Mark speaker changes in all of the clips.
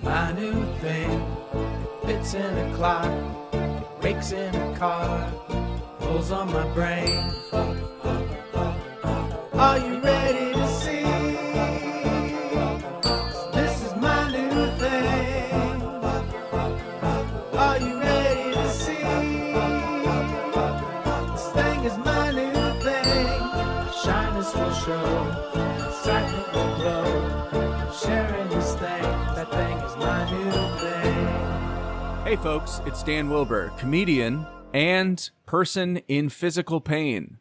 Speaker 1: My new thing, fits in a clock, breaks in a car, pulls on my brain. Are you ready to see? This is my new thing. Are you ready to see? This thing is my new thing. Shyness will show, excitement will glow. I'm sharing this thing. That thing is my new thing.
Speaker 2: Hey folks, it's Dan Wilbur, comedian and person in physical pain.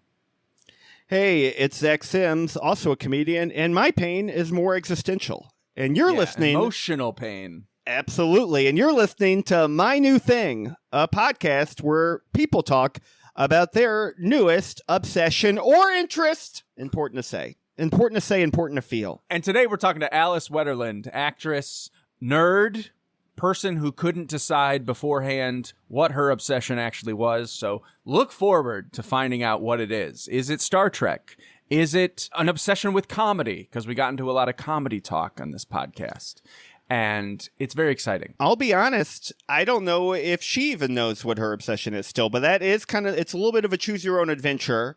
Speaker 3: Hey, it's Zach Sims, also a comedian, and my pain is more existential. And you're listening...
Speaker 2: Emotional pain.
Speaker 3: Absolutely. And you're listening to My New Thing, a podcast where people talk about their newest obsession or interest. Important to say. Important to say, important to feel.
Speaker 2: And today we're talking to Alice Wetterlund, actress, nerd, person who couldn't decide beforehand what her obsession actually was. So look forward to finding out what it is. Is it Star Trek? Is it an obsession with comedy? Because we got into a lot of comedy talk on this podcast. And it's very exciting.
Speaker 3: I'll be honest, I don't know if she even knows what her obsession is still, but that is it's a little bit of a choose your own adventure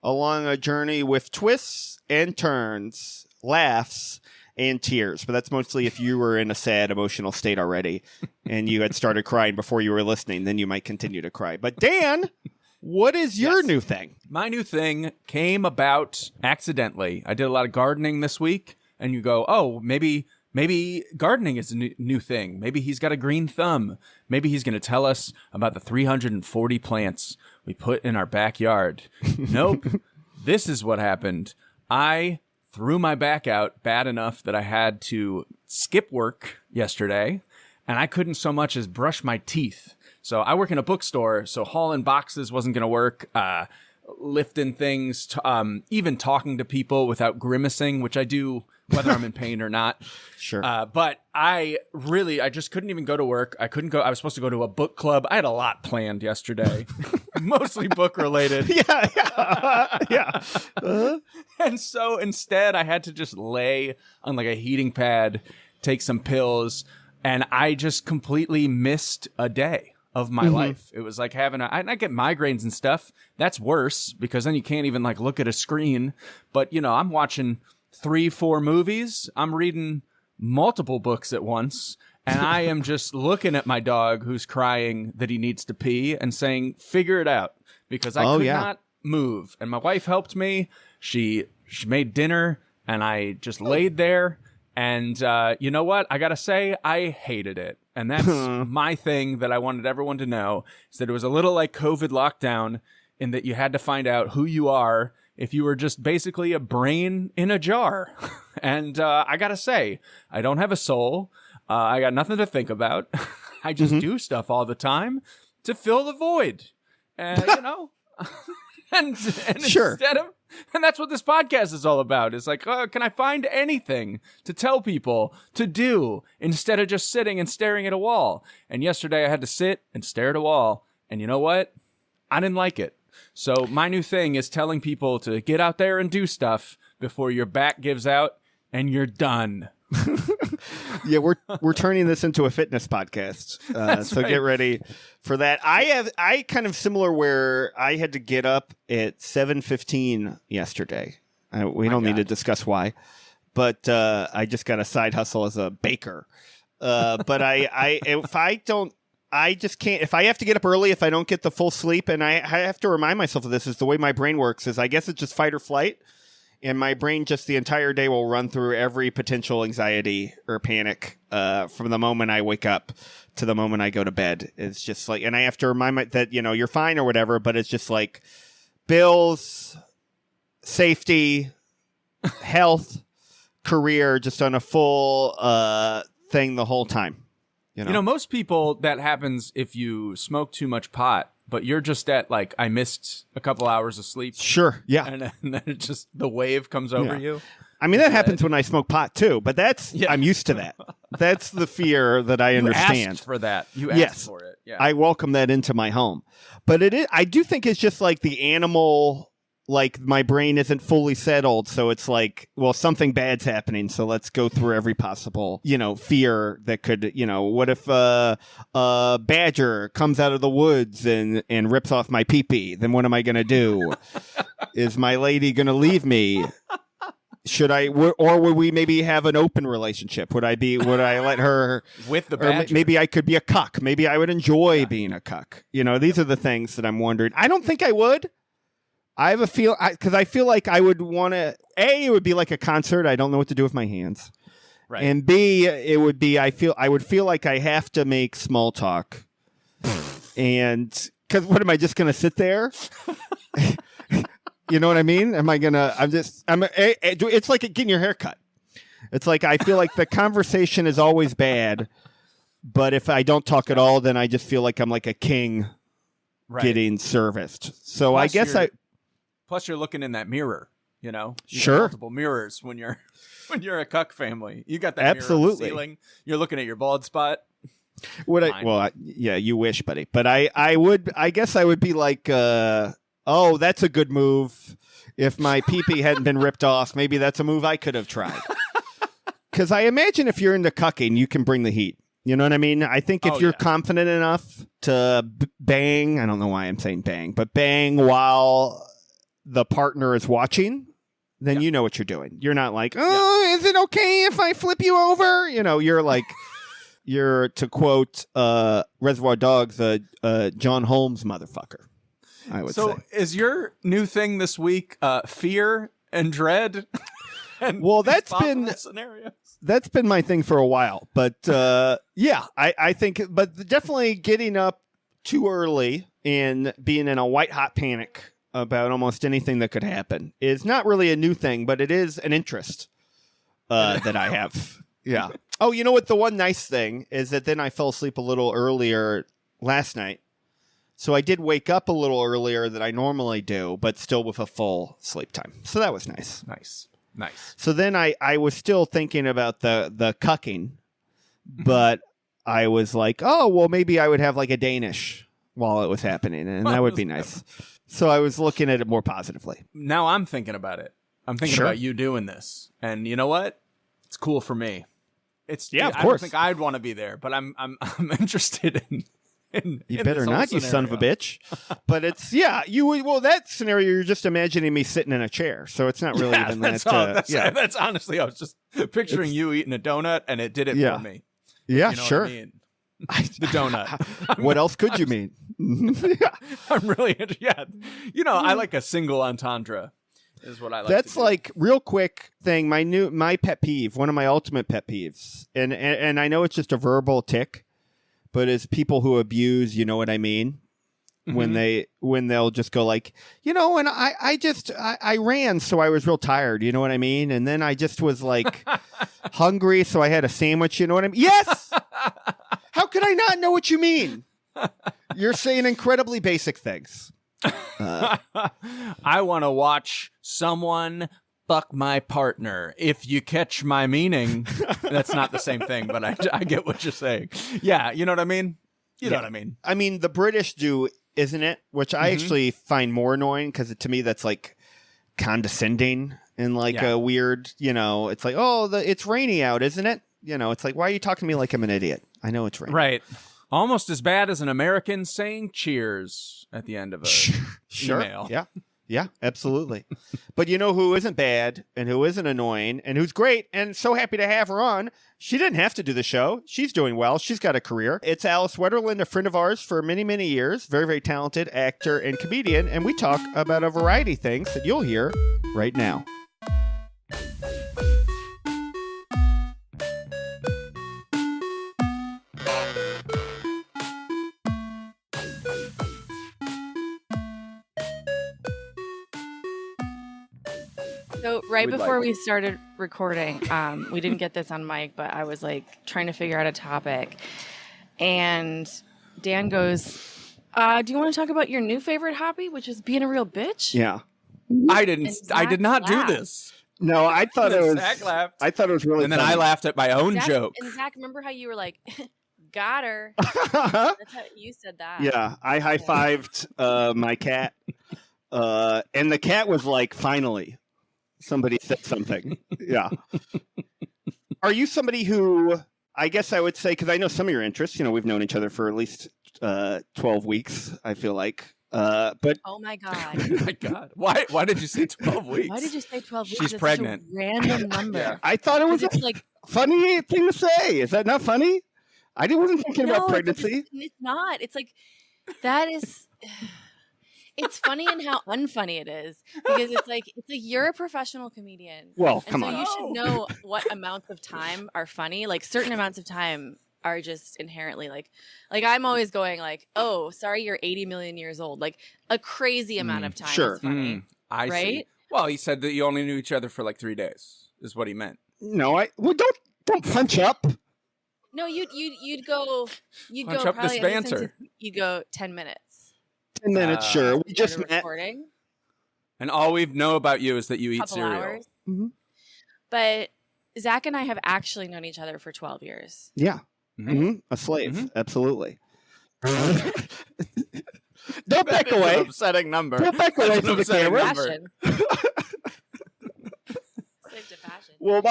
Speaker 3: along a journey with twists and turns, laughs, and tears. But that's mostly if you were in a sad emotional state already and you had started crying before you were listening, then you might continue to cry. But Dan, what is your new thing?
Speaker 2: My new thing came about accidentally. I did a lot of gardening this week, and you go, oh, maybe gardening is a new thing. Maybe he's got a green thumb. Maybe he's going to tell us about the 340 plants we put in our backyard. Nope. This is what happened. I threw my back out bad enough that I had to skip work yesterday, and I couldn't so much as brush my teeth. So I work in a bookstore, so hauling boxes wasn't going to work. Lifting things, even talking to people without grimacing, which I do whether I'm in pain or not.
Speaker 3: Sure.
Speaker 2: But I just couldn't even go to work. I couldn't go. I was supposed to go to a book club. I had a lot planned yesterday, mostly book related.
Speaker 3: Yeah.
Speaker 2: And so instead I had to just lay on like a heating pad, take some pills, and I just completely missed a day of my life. It was like having I get migraines and stuff. That's worse because then you can't even like look at a screen. But I'm watching 3-4 movies. I'm reading multiple books at once, and I am just looking at my dog who's crying that he needs to pee and saying, figure it out, because I could not move. And my wife helped me. She made dinner, and I just laid there. And you know what? I got to say, I hated it. And that's my thing that I wanted everyone to know, is that it was a little like COVID lockdown in that you had to find out who you are if you were just basically a brain in a jar. And I got to say, I don't have a soul. I got nothing to think about. I just do stuff all the time to fill the void. And, and
Speaker 3: Sure.
Speaker 2: And that's what this podcast is all about. It's like, can I find anything to tell people to do instead of just sitting and staring at a wall? And yesterday I had to sit and stare at a wall. And you know what? I didn't like it. So my new thing is telling people to get out there and do stuff before your back gives out and you're done.
Speaker 3: Yeah, we're turning this into a fitness podcast. So right. Get ready for that. I kind of similar where I had to get up at 7:15 yesterday. We don't need to discuss why, but I just got a side hustle as a baker. But I just can't. If I have to get up early, if I don't get the full sleep, and I have to remind myself of this, is the way my brain works is I guess it's just fight or flight. And my brain just the entire day will run through every potential anxiety or panic from the moment I wake up to the moment I go to bed. It's just like, and I have to remind myself that, you're fine or whatever, but it's just like bills, safety, health, career, just on a full thing the whole time.
Speaker 2: Most people, that happens if you smoke too much pot. But you're just at like, I missed a couple hours of sleep.
Speaker 3: Sure, yeah.
Speaker 2: And then it just, the wave comes over you.
Speaker 3: I mean, that happens when I smoke pot too, but I'm used to that. That's the fear that I understand.
Speaker 2: You asked for that. You asked for it. Yeah.
Speaker 3: I welcome that into my home. But I do think it's just like the animal like my brain isn't fully settled, so it's like, well, something bad's happening, so let's go through every possible, fear that could, what if a badger comes out of the woods and rips off my pee-pee? Then what am I going to do? Is my lady going to leave me? Should I, or would we maybe have an open relationship? Would I let her
Speaker 2: with the badger?
Speaker 3: Maybe I could be a cuck. Maybe I would enjoy being a cuck. These are the things that I'm wondering. I don't think I would. I have a feel, because I feel like I would want to, A, it would be like a concert. I don't know what to do with my hands.
Speaker 2: Right.
Speaker 3: And B, it would be, I would feel like I have to make small talk. And, because what am I just going to sit there? You know what I mean? It's like getting your hair cut. It's like, I feel like the conversation is always bad, but if I don't talk at all, then I just feel like I'm like a king getting serviced. So
Speaker 2: Plus
Speaker 3: I guess
Speaker 2: Plus, you're looking in that mirror, You
Speaker 3: Sure.
Speaker 2: got multiple mirrors when you're a cuck family. You got that
Speaker 3: Absolutely.
Speaker 2: mirror on the ceiling. You're looking at your bald spot.
Speaker 3: Yeah, you wish, buddy. But I guess I would be like, oh, that's a good move. If my pee-pee hadn't been ripped off, maybe that's a move I could have tried. Because I imagine if you're into cucking, you can bring the heat. You know what I mean? I think if you're confident enough to bang, I don't know why I'm saying bang, but bang while the partner is watching, then you know what you're doing. You're not like, is it okay if I flip you over? You're like, you're, to quote Reservoir Dogs, John Holmes motherfucker, I would say.
Speaker 2: So is your new thing this week fear and dread? And
Speaker 3: that's been
Speaker 2: scenarios.
Speaker 3: That's been my thing for a while. But I think, but definitely getting up too early and being in a white hot panic about almost anything that could happen is not really a new thing, but it is an interest that I have. Yeah. Oh, you know what? The one nice thing is that then I fell asleep a little earlier last night. So I did wake up a little earlier than I normally do, but still with a full sleep time. So that was nice.
Speaker 2: Nice.
Speaker 3: So then I was still thinking about the cucking, but I was like, oh, well, maybe I would have like a Danish while it was happening, and that would be nice. So I was looking at it more positively.
Speaker 2: Now I'm thinking about it. I'm thinking about you doing this, and you know what? It's cool for me.
Speaker 3: Of course.
Speaker 2: I don't think I'd want to be there, but I'm interested in.
Speaker 3: You better not, you son of a bitch. But it's that scenario, you're just imagining me sitting in a chair, so it's not really even
Speaker 2: that's
Speaker 3: that.
Speaker 2: That's honestly, I was just picturing you eating a donut, and it did it for me.
Speaker 3: Yeah,
Speaker 2: you know
Speaker 3: sure.
Speaker 2: what I mean? The donut.
Speaker 3: What else could you mean?
Speaker 2: I'm really I like a single entendre. Is what I like.
Speaker 3: That's
Speaker 2: to do.
Speaker 3: like real quick thing. My pet peeve, one of my ultimate pet peeves, and I know it's just a verbal tick. But as people who abuse, you know what I mean?
Speaker 2: Mm-hmm.
Speaker 3: When they'll just go like, and I ran, so I was real tired, you know what I mean? And then I just was like hungry, so I had a sandwich, you know what I mean? Yes! How could I not know what you mean? You're saying incredibly basic things.
Speaker 2: I want to watch someone fuck my partner. If you catch my meaning, that's not the same thing, but I get what you're saying. Yeah, you know what I mean? You know what I mean? I mean,
Speaker 3: the British do, isn't it? Which I actually find more annoying because to me that's like condescending and like a weird, it's like, it's rainy out, isn't it? It's like, why are you talking to me like I'm an idiot? I know it's raining.
Speaker 2: Right. Almost as bad as an American saying cheers at the end of a email.
Speaker 3: Yeah. Yeah, absolutely. But you know who isn't bad and who isn't annoying and who's great and so happy to have her on? She didn't have to do the show. She's doing well. She's got a career. It's Alice Wetterlund, a friend of ours for many, many years. Very, very talented actor and comedian. And we talk about a variety of things that you'll hear right now.
Speaker 4: So right before we started recording, we didn't get this on mic, but I was like trying to figure out a topic. And Dan goes, do you want to talk about your new favorite hobby, which is being a real bitch?
Speaker 3: Yeah.
Speaker 2: I did not do this.
Speaker 3: No, I thought it was.
Speaker 2: Zach laughed.
Speaker 3: I thought it was really.
Speaker 2: And then
Speaker 3: funny.
Speaker 2: I laughed at my own joke.
Speaker 4: And Zach, remember how you were like, got her? That's how you said that.
Speaker 3: Yeah, I high-fived my cat. And the cat was like, finally, somebody said something. Yeah. Are you somebody who, I guess I would say, because I know some of your interests, we've known each other for at least 12 weeks, I feel like. But
Speaker 4: Oh my God.
Speaker 2: Oh my God. Why did you say 12 weeks?
Speaker 4: Why did you say 12 weeks?
Speaker 2: She's
Speaker 4: That's
Speaker 2: pregnant.
Speaker 4: Such a random number.
Speaker 2: Yeah.
Speaker 3: I thought it was
Speaker 4: It's
Speaker 3: a
Speaker 4: like,
Speaker 3: funny thing to say. Is that not funny? I wasn't thinking about pregnancy.
Speaker 4: It's not. It's like, that is... It's funny and how unfunny it is, because it's like you're a professional comedian.
Speaker 3: Well,
Speaker 4: and
Speaker 3: come
Speaker 4: so
Speaker 3: on.
Speaker 4: You should know what amounts of time are funny. Like certain amounts of time are just inherently like I'm always going like, oh, sorry, you're 80 million years old. Like a crazy amount of time
Speaker 3: sure.
Speaker 4: is funny.
Speaker 2: I
Speaker 4: right?
Speaker 2: see. Well, he said that you only knew each other for like 3 days, is what he meant.
Speaker 3: No, don't punch up.
Speaker 4: No, you'd go
Speaker 2: Punch up this
Speaker 4: probably
Speaker 2: banter.
Speaker 4: You go 10 minutes.
Speaker 3: 10 minutes, sure. We just met.
Speaker 4: Recording.
Speaker 2: And all we know about you is that you eat
Speaker 4: Couple
Speaker 2: cereal.
Speaker 4: hours.
Speaker 3: Mm-hmm.
Speaker 4: But Zach and I have actually known each other for 12 years.
Speaker 3: Yeah.
Speaker 2: Mm-hmm.
Speaker 3: Mm-hmm. A slave.
Speaker 2: Mm-hmm.
Speaker 3: Absolutely. Don't back
Speaker 2: That is
Speaker 3: away.
Speaker 2: an upsetting number.
Speaker 3: Don't back away
Speaker 2: That's
Speaker 3: from
Speaker 2: an
Speaker 3: the
Speaker 2: upsetting
Speaker 3: camera.
Speaker 2: number.
Speaker 4: Fashion. Slave to fashion.
Speaker 3: Well,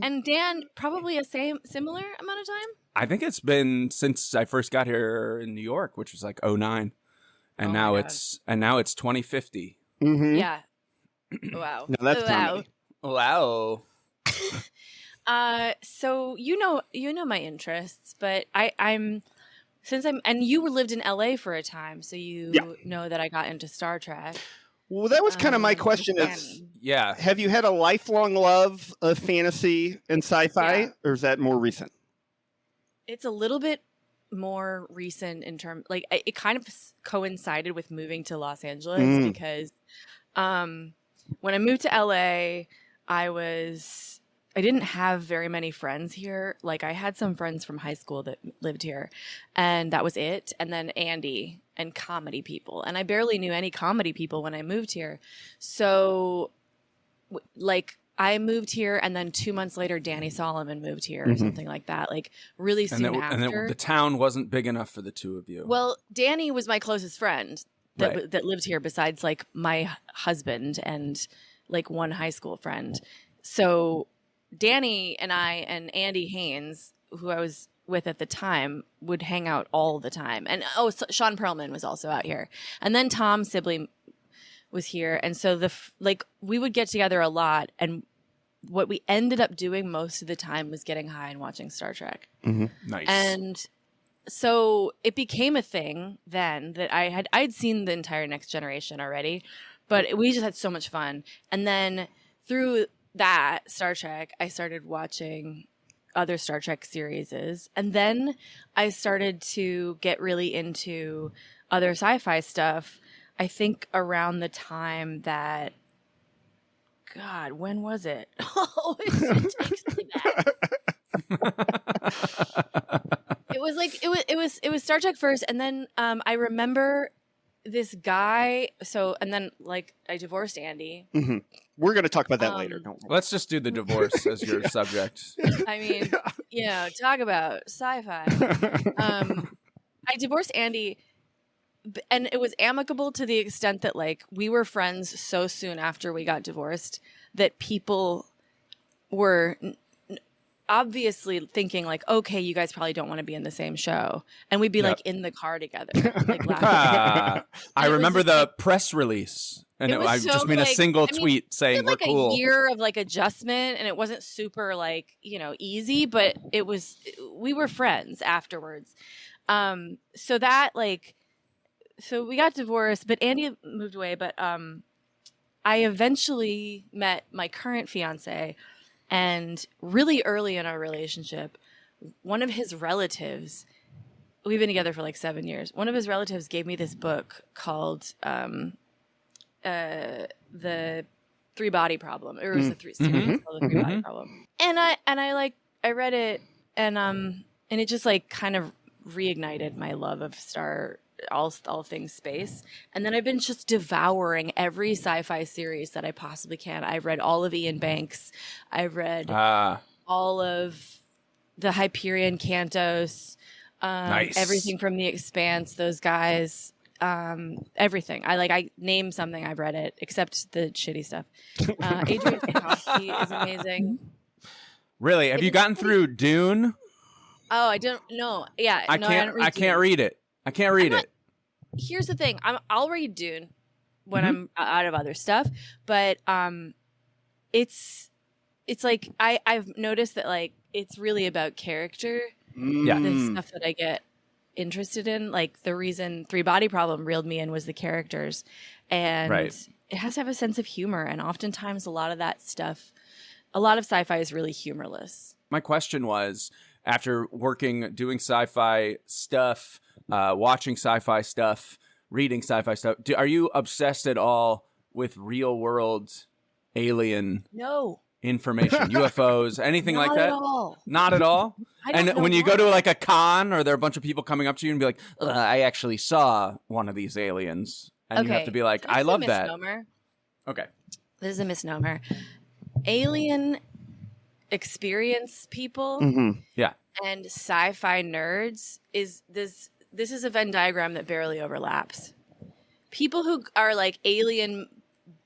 Speaker 4: And Dan, probably a similar amount of time?
Speaker 2: I think it's been since I first got here in New York, which was like 2009. And
Speaker 4: Oh my
Speaker 2: now
Speaker 4: God.
Speaker 2: it's 2050.
Speaker 3: mm-hmm.
Speaker 4: Yeah. Wow.
Speaker 3: No, that's
Speaker 4: wow.
Speaker 2: Wow.
Speaker 4: So you know my interests, but and you lived in LA for a time, so you know that I got into Star Trek.
Speaker 3: Well, that was kind of my question is,
Speaker 4: Danny.
Speaker 2: Yeah.
Speaker 3: have you had a lifelong love of fantasy and sci-fi,
Speaker 4: Yeah.
Speaker 3: or is that more recent?
Speaker 4: It's a little bit more recent in terms, like it kind of coincided with moving to Los Angeles because when I moved to LA, I didn't have very many friends here. Like I had some friends from high school that lived here, and that was it. And then Andy and comedy people, and I barely knew any comedy people when I moved here. So, like I moved here, and then 2 months later, Danny Solomon moved here, or something like that. Like really soon after.
Speaker 2: And the town wasn't big enough for the two of you.
Speaker 4: Well, Danny was my closest friend that
Speaker 2: Right.
Speaker 4: that lived here, besides like my husband and like one high school friend. So Danny and I and Andy Haynes, who I was with at the time, would hang out all the time. And Sean Perlman was also out here, and then Tom Sibley was here, and so we would get together a lot, and what we ended up doing most of the time was getting high and watching Star Trek.
Speaker 2: Nice.
Speaker 4: And so it became a thing then that I'd seen the entire Next Generation already, but we just had so much fun. And then through that Star Trek, I started watching other Star Trek series, and then I started to get really into other sci-fi stuff. I think around the time that, God, when was it? Oh, it takes me back. It was Star Trek first, and then I remember this guy. So, and then like I divorced Andy.
Speaker 3: Mm-hmm. We're going to talk about that later. Don't worry.
Speaker 2: Let's just do the divorce as your subject.
Speaker 4: I mean, talk about sci-fi. I divorced Andy, and it was amicable to the extent that like we were friends so soon after we got divorced that people were obviously thinking like, okay, you guys probably don't want to be in the same show, and we'd be like in the car together, like laughing.
Speaker 2: I remember
Speaker 4: just,
Speaker 2: the
Speaker 4: like,
Speaker 2: press release, and
Speaker 4: it was
Speaker 2: I
Speaker 4: so,
Speaker 2: just made a
Speaker 4: like,
Speaker 2: single
Speaker 4: I mean,
Speaker 2: tweet saying
Speaker 4: it had,
Speaker 2: we're cool.
Speaker 4: a year of like adjustment, and it wasn't super like easy, but we were friends afterwards. So that so we got divorced, but Andy moved away. But I eventually met my current fiance, and really early in our relationship, one of his relatives, we've been together for like 7 years. One of his relatives gave me this book called The Three Body Problem. Or it was a series called The Three Body Problem. And I read it, and it just like kind of reignited my love of all things space. And then I've been just devouring every sci-fi series that I possibly can. I've read all of Ian Banks. I've read all of the Hyperion Cantos,
Speaker 2: Nice.
Speaker 4: everything from The Expanse, those guys. everything. I name something, I've read it, except the shitty stuff. Adrian Panofsky is amazing.
Speaker 2: Really? Have you gotten through Dune?
Speaker 4: Oh, I don't know. Yeah,
Speaker 2: I can't read it. I can't read it.
Speaker 4: Here's the thing. I'll read Dune when I'm out of other stuff, but it's like I've noticed that like it's really about character.
Speaker 2: Yeah.
Speaker 4: The stuff that I get interested in, like the reason Three Body Problem reeled me in was the characters, and it has to have a sense of humor, and oftentimes a lot of sci-fi is really humorless.
Speaker 2: My question was, after doing sci-fi stuff, watching sci-fi stuff, reading sci-fi stuff, are you obsessed at all with real world alien information, UFOs, anything like that? Not at all. And when you go to like a con, or there are a bunch of people coming up to you and be like, I actually saw one of these aliens, and you have to be like, I love that. Okay.
Speaker 4: This is a misnomer. Alien experience people
Speaker 2: yeah,
Speaker 4: and sci-fi nerds is this is a Venn diagram that barely overlaps. People who are like alien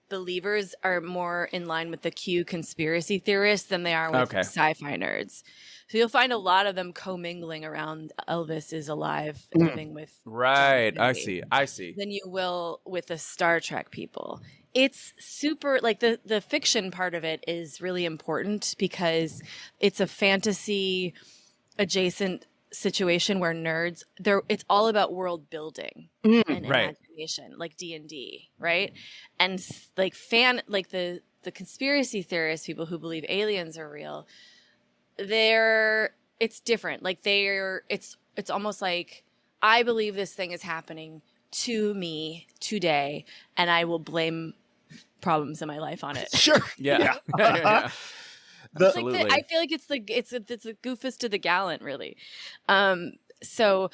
Speaker 4: believers are more in line with the Q conspiracy theorists than they are with sci-fi nerds. So you'll find a lot of them commingling around Elvis is alive and living with
Speaker 2: I see
Speaker 4: than you will with the Star Trek people. It's super, like the fiction part of it is really important because it's a fantasy adjacent situation where nerds, it's all about world building and imagination, like D&D, right? And like the conspiracy theorists, people who believe aliens are real, it's different. Like it's almost like, I believe this thing is happening to me today, and I will blame problems in my life on it.
Speaker 3: Sure.
Speaker 2: Yeah.
Speaker 4: I feel like it's the goofus to the gallant, really. So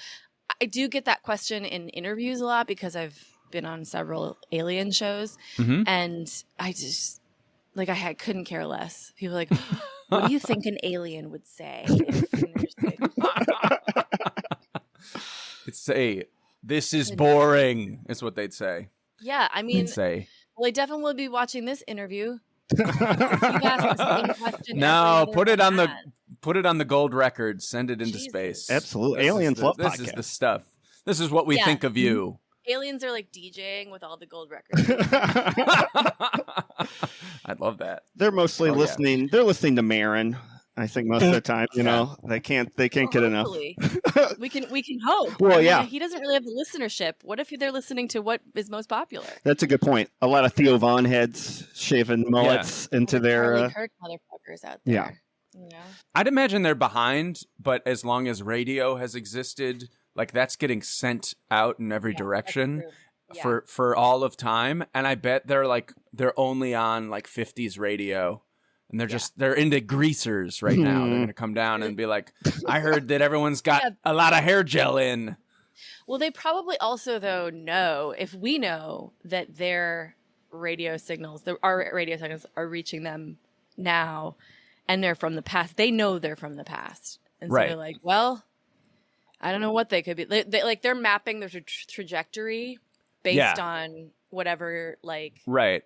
Speaker 4: I do get that question in interviews a lot because I've been on several alien shows, and I just I couldn't care less. People are like, what do you think an alien would say?
Speaker 2: It's say, this is boring, is what they'd say.
Speaker 4: Yeah, I mean, well, I definitely will be watching this interview.
Speaker 2: No, put it on the gold record. Send it into space.
Speaker 3: Absolutely, aliens love podcasts.
Speaker 2: This is the stuff. This is what we think of you.
Speaker 4: Aliens are like DJing with all the gold records.
Speaker 2: I'd love that.
Speaker 3: They're mostly listening. Yeah. They're listening to Marin. I think most of the time, you know, they can't get enough.
Speaker 4: we can hope.
Speaker 3: Well, yeah,
Speaker 4: he doesn't really have the listenership. What if they're listening to what is most popular?
Speaker 3: That's a good point. A lot of Theo Von heads shaving mullets into their
Speaker 4: Charlie Kirk motherfuckers out there.
Speaker 3: Yeah,
Speaker 4: you know?
Speaker 2: I'd imagine they're behind, but as long as radio has existed, like that's getting sent out in every direction for all of time. And I bet they're only on like 50s radio. And they're into greasers right now. They're going to come down and be like, I heard that everyone's got a lot of hair gel in.
Speaker 4: Well, they probably also, though, know, if we know that our radio signals are reaching them now and they're from the past, they know they're from the past. And so they're like, well, I don't know what they could be. They're mapping their trajectory based on whatever, like...
Speaker 2: Right.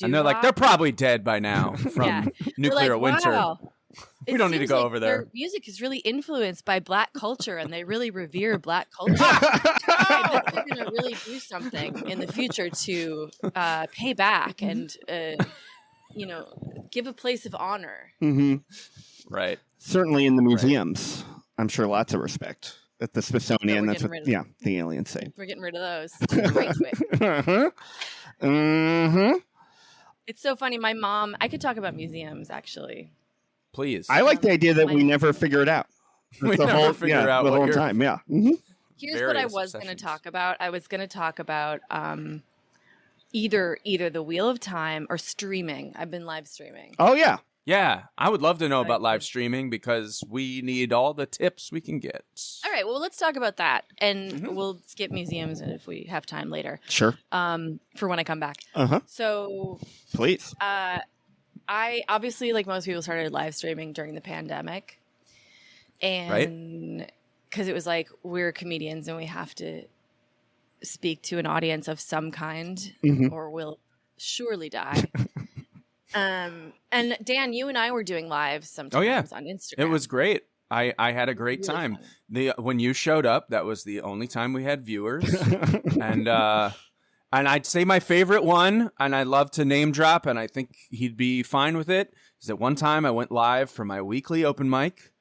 Speaker 2: And they're like, they're probably dead by now from nuclear winter.
Speaker 4: Wow.
Speaker 2: We don't need to go over there.
Speaker 4: Their music is really influenced by Black culture, and they really revere Black culture. I bet they're going to really do something in the future to pay back and, give a place of honor.
Speaker 3: Mm-hmm.
Speaker 2: Right.
Speaker 3: Certainly in the museums, I'm sure lots of respect. At the Smithsonian, that's what the aliens say.
Speaker 4: We're getting rid of those. Right quick.
Speaker 3: Mm-hmm.
Speaker 4: It's so funny. My mom, I could talk about museums, actually.
Speaker 2: Please.
Speaker 3: I like the idea that we never figure it out.
Speaker 2: We never figure out
Speaker 3: the whole time. Yeah. Mm-hmm.
Speaker 4: Here's what I was going to talk about. I was going to talk about either the Wheel of Time or streaming. I've been live streaming.
Speaker 3: Oh, yeah.
Speaker 2: Yeah, I would love to know about live streaming because we need all the tips we can get.
Speaker 4: All right, well, let's talk about that, and we'll skip museums if we have time later.
Speaker 3: Sure.
Speaker 4: For when I come back. So,
Speaker 3: please.
Speaker 4: I obviously, like most people, started live streaming during the pandemic, and because it was like we're comedians and we have to speak to an audience of some kind, or will surely die. And Dan, you and I were doing lives sometimes on Instagram.
Speaker 2: It was great. I had a great time. When you showed up, that was the only time we had viewers. And I'd say my favorite one, and I love to name drop, and I think he'd be fine with it, is that one time I went live for my weekly open mic,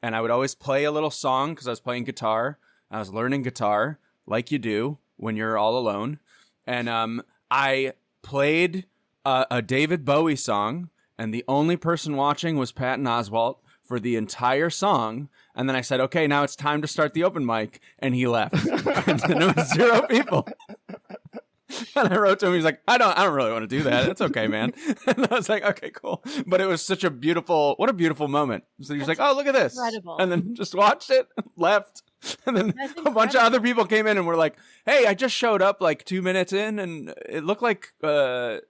Speaker 2: and I would always play a little song because I was playing guitar. I was learning guitar, like you do when you're all alone. And I played a David Bowie song, and the only person watching was Patton Oswalt for the entire song. And then I said, okay, now it's time to start the open mic. And he left. And then it was 0 people. And I wrote to him, he's like, I don't really want to do that. It's okay, man. And I was like, okay, cool. But it was such a what a beautiful moment. So he was like, oh, look at this. Incredible. And then just watched it, left. And then a bunch of other people came in and were like, hey, I just showed up like 2 minutes in and it looked like the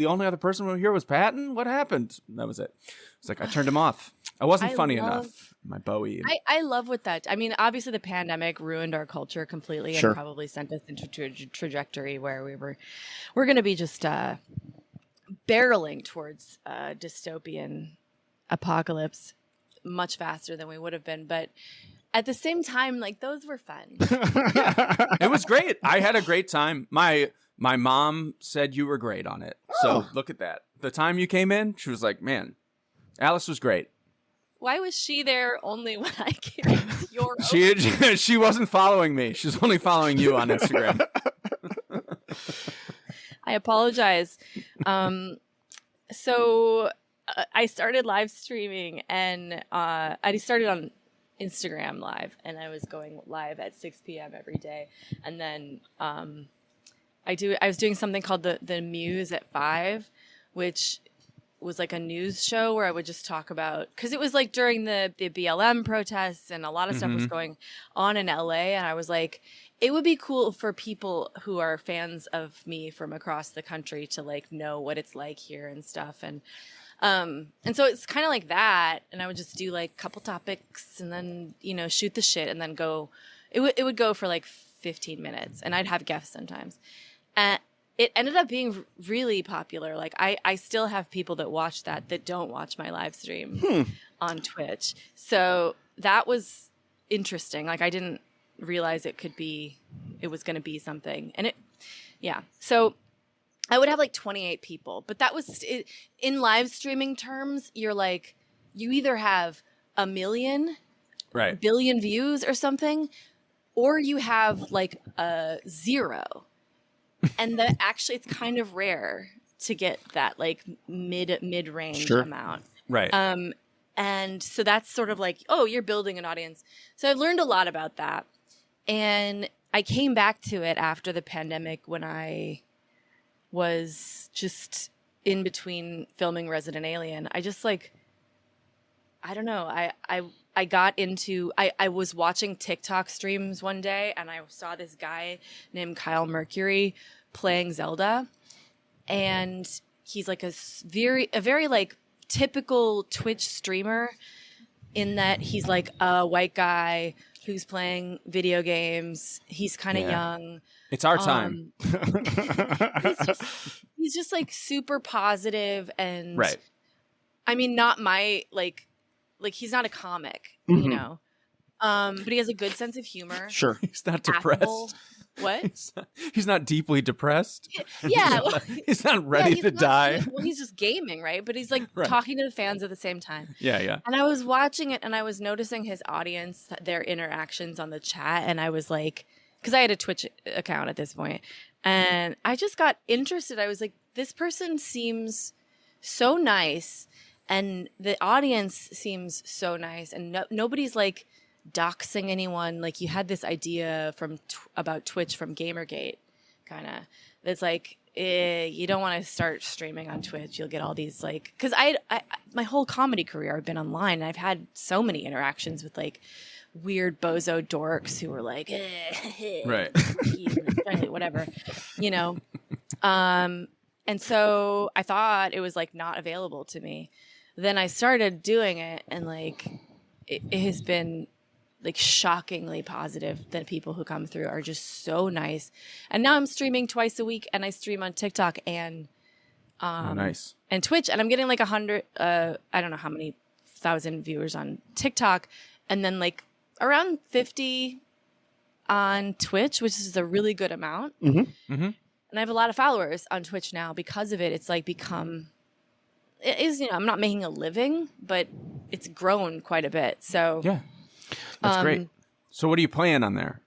Speaker 2: only other person here was Patton. What happened? And that was it. It's like, I turned him off. I wasn't funny enough. My Bowie.
Speaker 4: I love what that. I mean, obviously the pandemic ruined our culture completely and probably sent us into a trajectory where we're going to be just barreling towards dystopian apocalypse much faster than we would have been. But at the same time, like, those were fun.
Speaker 2: It was great. I had a great time. My mom said you were great on it. So look at that. The time you came in, she was like, man, Alice was great.
Speaker 4: Why was she there only when I came into your
Speaker 2: she wasn't following me. She's only following you on Instagram.
Speaker 4: I apologize. So I started live streaming, and I started on Instagram Live, and I was going live at 6 p.m. every day. And then I was doing something called the Muse at 5, which was like a news show where I would just talk about, because it was like during the BLM protests and a lot of stuff was going on in LA, and I was like, it would be cool for people who are fans of me from across the country to like know what it's like here and stuff. And so it's kind of like that, and I would just do like a couple topics and then, shoot the shit and then go. It would go for like 15 minutes, and I'd have guests sometimes. And it ended up being really popular. Like I still have people that watch that don't watch my live stream on Twitch. So that was interesting. Like I didn't realize it was going to be something. And so I would have like 28 people, but that was in live streaming terms. You're like, you either have 1 million, billion views or something, or you have like a 0. And actually it's kind of rare to get that like mid-range amount.
Speaker 2: Right.
Speaker 4: And so that's sort of like, oh, you're building an audience. So I've learned a lot about that. And I came back to it after the pandemic when I was just in between filming Resident Alien. I just like, I don't know. I got into, I was watching TikTok streams one day, and I saw this guy named Kyle Mercury playing Zelda. And he's like a very like typical Twitch streamer in that he's like a white guy who's playing video games. He's kind of young.
Speaker 2: It's our time.
Speaker 4: He's just like super positive, and
Speaker 2: right.
Speaker 4: I mean, not my like he's not a comic, but he has a good sense of humor.
Speaker 3: Sure.
Speaker 2: He's not depressed.
Speaker 4: What?
Speaker 2: He's not deeply depressed.
Speaker 4: Yeah.
Speaker 2: He's not ready to die.
Speaker 4: Well, he's just gaming, right? But he's like talking to the fans at the same time.
Speaker 2: Yeah.
Speaker 4: And I was watching it, and I was noticing his audience, their interactions on the chat. And I was like, because I had a Twitch account at this point, and I just got interested. I was like, this person seems so nice, and the audience seems so nice, and nobody's like doxing anyone. Like, you had this idea about Twitch from Gamergate, kind of. It's like, you don't want to start streaming on Twitch. You'll get all these like, because I my whole comedy career I've been online, and I've had so many interactions with like weird bozo dorks who were like,
Speaker 2: right,
Speaker 4: whatever, and so I thought it was like not available to me. Then I started doing it, and like it has been like shockingly positive. The people who come through are just so nice. And now I'm streaming twice a week, and I stream on TikTok and
Speaker 2: nice.
Speaker 4: and Twitch, and I'm getting like 100 I don't know how many thousand viewers on TikTok, and then like around 50 on Twitch, which is a really good amount. And I have a lot of followers on Twitch now because of it. It's like become, it is, you know, I'm not making a living, but it's grown quite a bit. So
Speaker 2: Yeah, that's great. So what are you playing on there?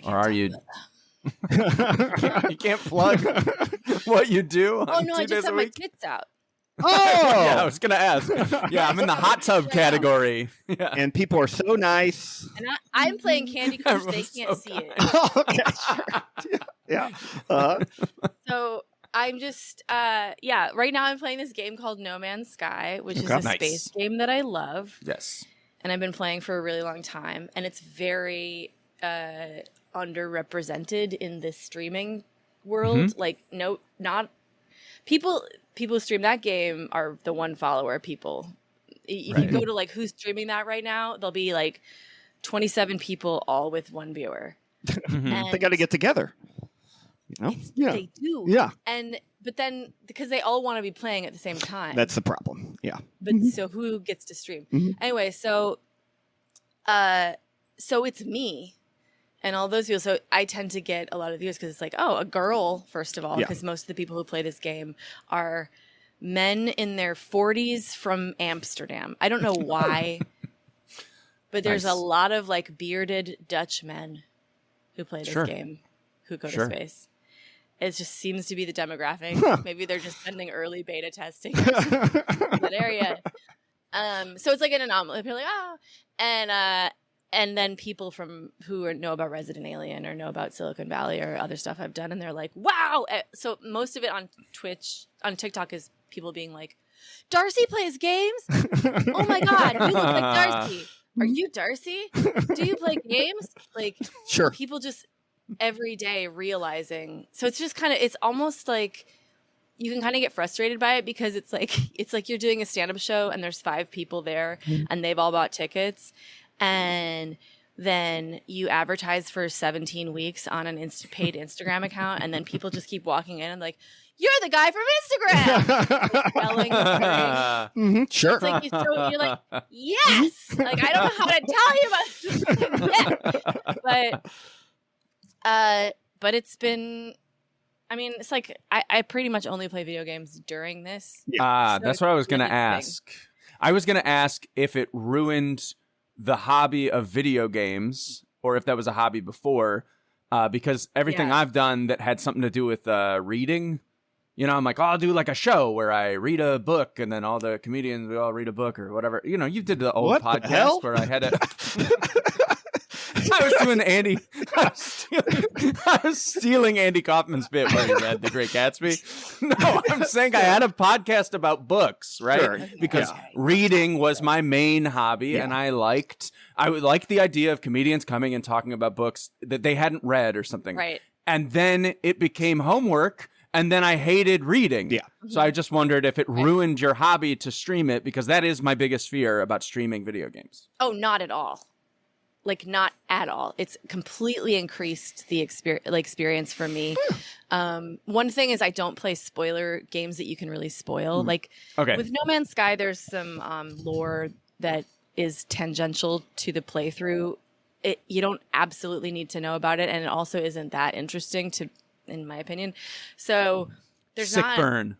Speaker 2: Or are you? You can't plug what you do.
Speaker 4: Oh no, I just have my tits out.
Speaker 3: Oh,
Speaker 2: Yeah, I was gonna ask. Yeah, I'm in the hot tub category. Yeah.
Speaker 3: and people are so nice.
Speaker 4: And I'm playing Candy Crush. They
Speaker 2: Everyone's
Speaker 4: can't
Speaker 2: so
Speaker 4: see it.
Speaker 3: Okay, sure. Yeah.
Speaker 4: So I'm just, right now I'm playing this game called No Man's Sky, which is a
Speaker 2: Nice.
Speaker 4: space game that I love.
Speaker 2: Yes.
Speaker 4: And I've been playing for a really long time. And it's very underrepresented in this streaming world. Like, no, not people who stream that game are the one follower people. If you go to like who's streaming that right now, there'll be like 27 people all with one viewer. And
Speaker 3: They got to get together. You know? Yeah.
Speaker 4: they do.
Speaker 3: Yeah.
Speaker 4: But then because they all want to be playing at the same time.
Speaker 3: That's the problem. Yeah.
Speaker 4: But so who gets to stream? Anyway, so it's me and all those people. So I tend to get a lot of views because it's like, oh, a girl, first of all, because most of the people who play this game are men in their 40s from Amsterdam. I don't know why, but there's
Speaker 2: Nice.
Speaker 4: a lot of like bearded Dutch men who play this game who go to space. It just seems to be the demographic. Maybe they're just sending early beta testing in that area. So it's like an anomaly. People are like, and then people from who know about Resident Alien or know about Silicon Valley or other stuff I've done, and they're like, wow. So most of it on Twitch, on TikTok, is people being like, Darcy plays games? Oh my God, you look like Darcy. Are you Darcy? Do you play games? Like,
Speaker 3: Sure.
Speaker 4: people just every day realizing. So it's just kind of, it's almost like you can kind of get frustrated by it because it's like you're doing a stand-up show and there's 5 people there and they've all bought tickets, and then you advertise for 17 weeks on an paid Instagram account, and then people just keep walking in and like, you're the guy from Instagram. Like, spelling the
Speaker 3: Sure.
Speaker 4: It's like you're like, yes. Like, I don't know how to tell you about this. But it's been, I mean, it's like I pretty much only play video games during this. So
Speaker 2: That's what I was going to
Speaker 4: it's really interesting.
Speaker 2: ask. I was going to ask if it ruined the hobby of video games or if that was a hobby before, because everything I've done that had something to do with reading, you know, I'm like, oh, I'll do like a show where I read a book and then all the comedians, we all read a book or whatever. You know, you did the old
Speaker 3: What the
Speaker 2: podcast
Speaker 3: hell?
Speaker 2: where I had a... I was doing Andy. I was stealing Andy Kaufman's bit where he read The Great Gatsby. No, I'm saying I had a podcast about books, right?
Speaker 3: Sure.
Speaker 2: Because reading was my main hobby, and I liked the idea of comedians coming and talking about books that they hadn't read or something.
Speaker 4: Right.
Speaker 2: And then it became homework, and then I hated reading.
Speaker 3: Yeah.
Speaker 2: So I just wondered if it ruined your hobby to stream it, because that is my biggest fear about streaming video games.
Speaker 4: Oh, not at all. Like, not at all. It's completely increased the experience for me. One thing is I don't play spoiler games that you can really spoil. Like, with No Man's Sky, there's some lore that is tangential to the playthrough. You don't absolutely need to know about it, and it also isn't that interesting, in my opinion. So there's
Speaker 2: Sick
Speaker 4: not
Speaker 2: burn.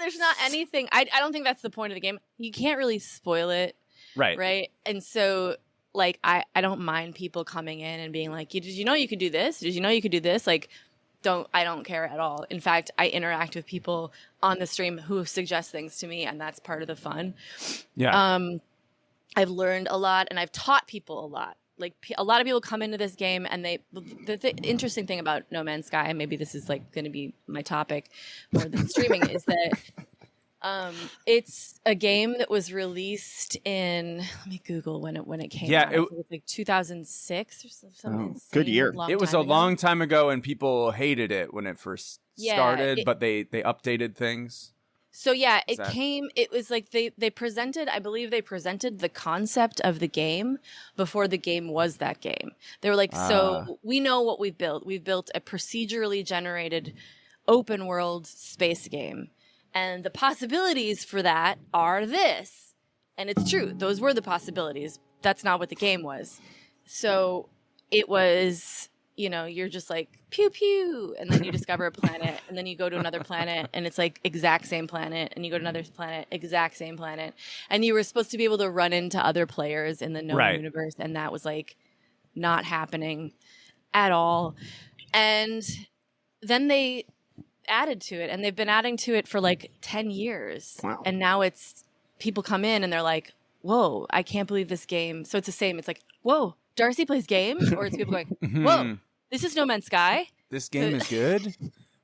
Speaker 4: there's not anything. I don't think that's the point of the game. You can't really spoil it, right? And so, like, I don't mind people coming in and being like, did you know you could do this? Did you know you could do this? Like, I don't care at all. In fact, I interact with people on the stream who suggest things to me, and that's part of the fun.
Speaker 2: Yeah.
Speaker 4: I've learned a lot, and I've taught people a lot. Like, a lot of people come into this game, and the interesting thing about No Man's Sky, and maybe this is like going to be my topic more than streaming, is that it's a game that was released in, let me Google when it came out. It was like 2006 or something.
Speaker 3: Good year.
Speaker 2: It was a long time ago, and people hated it when it first started, but they updated things.
Speaker 4: So yeah,
Speaker 2: that-
Speaker 4: it was like they presented, I believe they presented the concept of the game before the game was that game. They were like, so we know what we've built. We've built a procedurally generated open world space game. And the possibilities for that are this. And it's true. Those were the possibilities. That's not what the game was. So it was, you know, you're just like pew pew, and then you discover a planet, and then you go to another planet, and it's like exact same planet, and you go to another planet, exact same planet, and you were supposed to be able to run into other players in the known
Speaker 2: Right.
Speaker 4: universe, and that was like not happening at all. And then they added to it, and they've been adding to it for like 10 years.
Speaker 3: Wow.
Speaker 4: And now it's people come in and they're like, whoa, I can't believe this game. So it's the same. It's like, whoa, Darcy plays games, or it's people going, whoa, this is No Man's Sky.
Speaker 2: This game is good.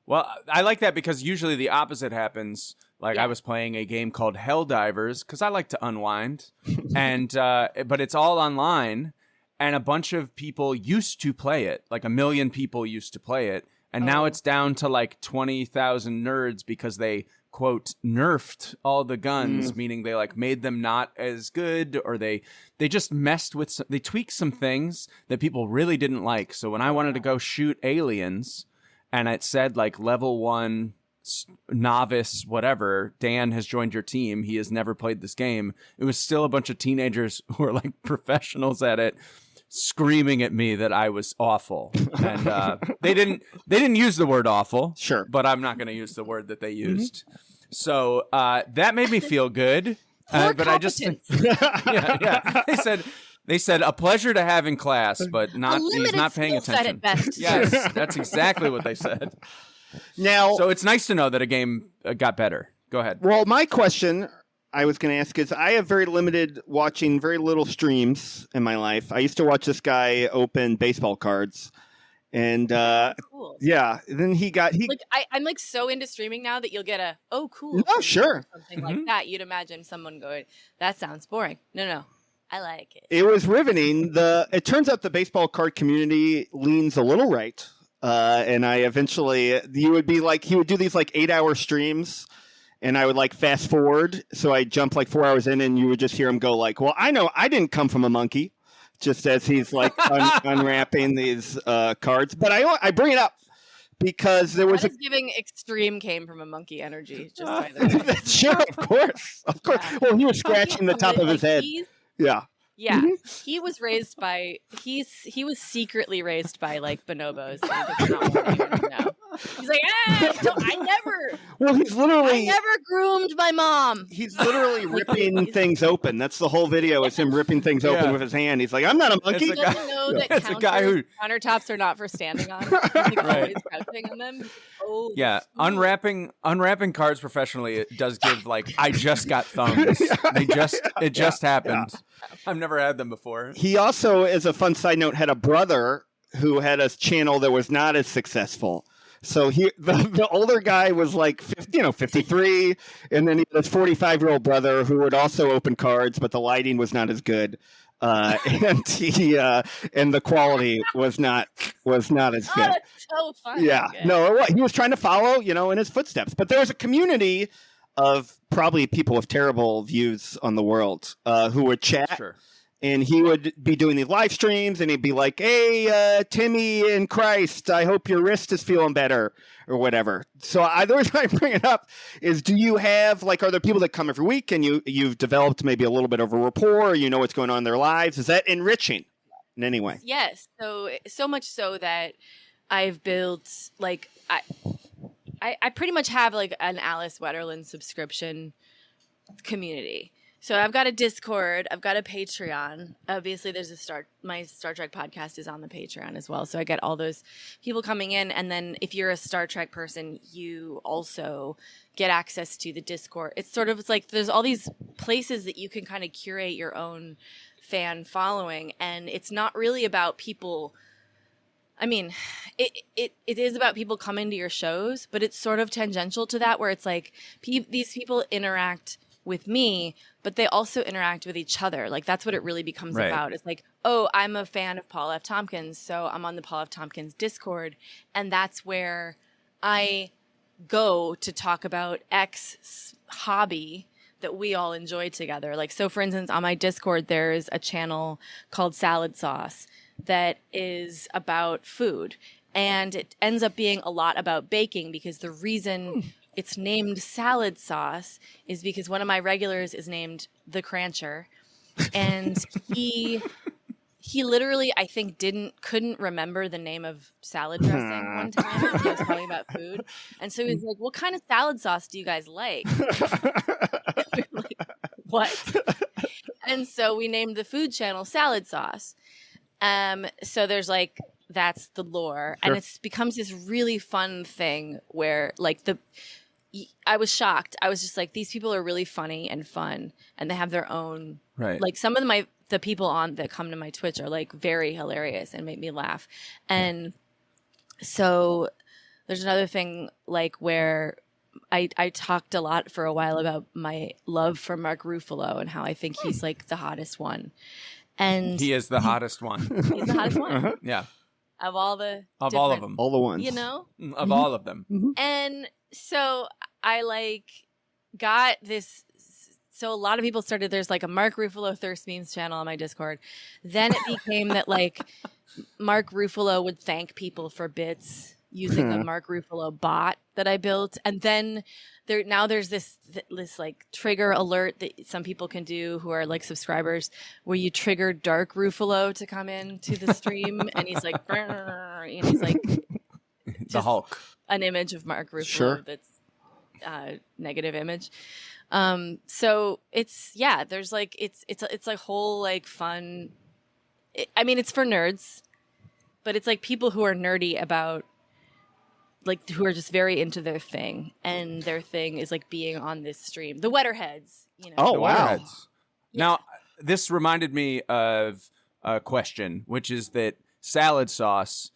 Speaker 2: Well, I like that because usually the opposite happens. Like
Speaker 4: Yeah.
Speaker 2: I was playing a game called Helldivers because I like to unwind, and but it's all online, and a bunch of people used to play it. Like 1 million people used to play it, and now it's down to like 20,000 nerds because they quote nerfed all the guns, meaning they like made them not as good, or they just messed with they tweaked some things that people really didn't like. So when I wanted to go shoot aliens and it said like level 1 novice whatever, Dan has joined your team, he has never played this game, it was still a bunch of teenagers who are like professionals at it screaming at me that I was awful. And they didn't use the word awful,
Speaker 3: Sure.
Speaker 2: but I'm not going to use the word that they used. So that made me feel good. But I just yeah. They said a pleasure to have in class, but not he's not paying attention.
Speaker 4: At best.
Speaker 2: Yes, that's exactly what they said.
Speaker 3: Now,
Speaker 2: So it's nice to know that a game got better. Go ahead.
Speaker 3: well, my question I was going to ask is I have very little streams in my life. I used to watch this guy open baseball cards, and
Speaker 4: Cool.
Speaker 3: yeah, then
Speaker 4: Like I'm like so into streaming now that you'll get a cool.
Speaker 3: Oh, sure.
Speaker 4: Something like that. You'd imagine someone going, that sounds boring. No. I like it.
Speaker 3: It was riveting. It turns out the baseball card community leans a little right, and I eventually he would do these like 8-hour streams. And I would like fast forward, so I jump like 4 hours in, and you would just hear him go like, "Well, I know I didn't come from a monkey," just as he's like unwrapping these cards. But I bring it up because there was
Speaker 4: That is giving extreme came from a monkey energy. Just by the way.
Speaker 3: sure, of course.
Speaker 4: Yeah.
Speaker 3: Well, he was scratching the top of his head. Yeah.
Speaker 4: Yeah, he was raised by he was secretly raised by like bonobos. And he did not want anyone to know. He's like,
Speaker 3: Well, he's
Speaker 4: I
Speaker 3: literally
Speaker 4: never groomed my mom.
Speaker 3: he's literally ripping things open. That's the whole video. Is him ripping things open
Speaker 2: Yeah.
Speaker 3: with his hand. He's like, "I'm not a monkey."
Speaker 4: He doesn't know that
Speaker 2: It's a guy who-
Speaker 4: countertops are not for standing on. He's like always crouching on them. Oh,
Speaker 2: Yeah,
Speaker 4: this-
Speaker 2: unwrapping cards professionally, it does give like I just got thumbs. It just happened. I've never had them before.
Speaker 3: He also, as a fun side note, had a brother who had a channel that was not as successful. So the older guy was like 53, and then he had this 45-year-old brother who would also open cards, but the lighting was not as good, and the quality was not as
Speaker 4: Oh,
Speaker 3: good.
Speaker 4: that's so funny.
Speaker 3: Yeah,
Speaker 4: Good.
Speaker 3: no, he was trying to follow, in his footsteps. But there was a community of probably people with terrible views on the world who would chat.
Speaker 2: Sure.
Speaker 3: And he would be doing these live streams, and he'd be like, "Hey, Timmy in Christ, I hope your wrist is feeling better," or whatever. So the reason I bring it up is, do you have are there people that come every week, and you've developed maybe a little bit of a rapport, or you know what's going on in their lives? Is that enriching in any way?
Speaker 4: Yes. So much so that I've built I pretty much have like an Alice Wetterlund subscription community. So I've got a Discord, I've got a Patreon. Obviously, there's my Star Trek podcast is on the Patreon as well. So I get all those people coming in, and then if you're a Star Trek person, you also get access to the Discord. It's like there's all these places that you can kind of curate your own fan following, and it's not really about people. I mean, it is about people coming to your shows, but it's sort of tangential to that, where it's like these people interact with me, but they also interact with each other. Like that's what it really becomes
Speaker 2: Right.
Speaker 4: about. It's like, oh, I'm a fan of Paul F. Tompkins, so I'm on the Paul F. Tompkins Discord, and that's where I go to talk about X hobby that we all enjoy together. Like, so for instance, on my Discord, there's a channel called Salad Sauce that is about food. And it ends up being a lot about baking, because the reason it's named Salad Sauce is because one of my regulars is named The Crancher. And he literally, I think, couldn't remember the name of salad dressing one time when he was talking about food. And so he was like, what kind of salad sauce do you guys like? We were like, what? And so we named the food channel Salad Sauce. So there's like, that's the lore.
Speaker 3: Sure.
Speaker 4: And it becomes this really fun thing where like I was shocked. I was just like, these people are really funny and fun, and they have their own,
Speaker 2: Right.
Speaker 4: like some of the people that come to my Twitch are like very hilarious and make me laugh. And so there's another thing like where I talked a lot for a while about my love for Mark Ruffalo and how I think he's like the hottest one. And
Speaker 2: He is the hottest one.
Speaker 4: he's the hottest one
Speaker 2: Yeah.
Speaker 4: of all the
Speaker 2: Of all of
Speaker 4: different-
Speaker 2: them.
Speaker 3: All the ones.
Speaker 4: you know?
Speaker 2: Of all of them.
Speaker 4: And so I like got this. So a lot of people started, there's like a Mark Ruffalo Thirst Memes channel on my Discord. Then it became that like Mark Ruffalo would thank people for bits using the Mark Ruffalo bot that I built. And then there's this like trigger alert that some people can do who are like subscribers, where you trigger Dark Ruffalo to come in to the stream. And he's like, and he's like
Speaker 2: The Hulk.
Speaker 4: an image of Mark Ruffalo
Speaker 3: Sure.
Speaker 4: that's negative image. So it's, yeah, there's like, it's a whole like fun, I mean, it's for nerds, but it's like people who are nerdy about, like, who are just very into their thing, and their thing is like being on this stream. The Wetterheads, you know.
Speaker 3: Oh,
Speaker 2: The
Speaker 3: wow.
Speaker 2: Waterheads. Now, this reminded me of a question, which is that Salad Sauce,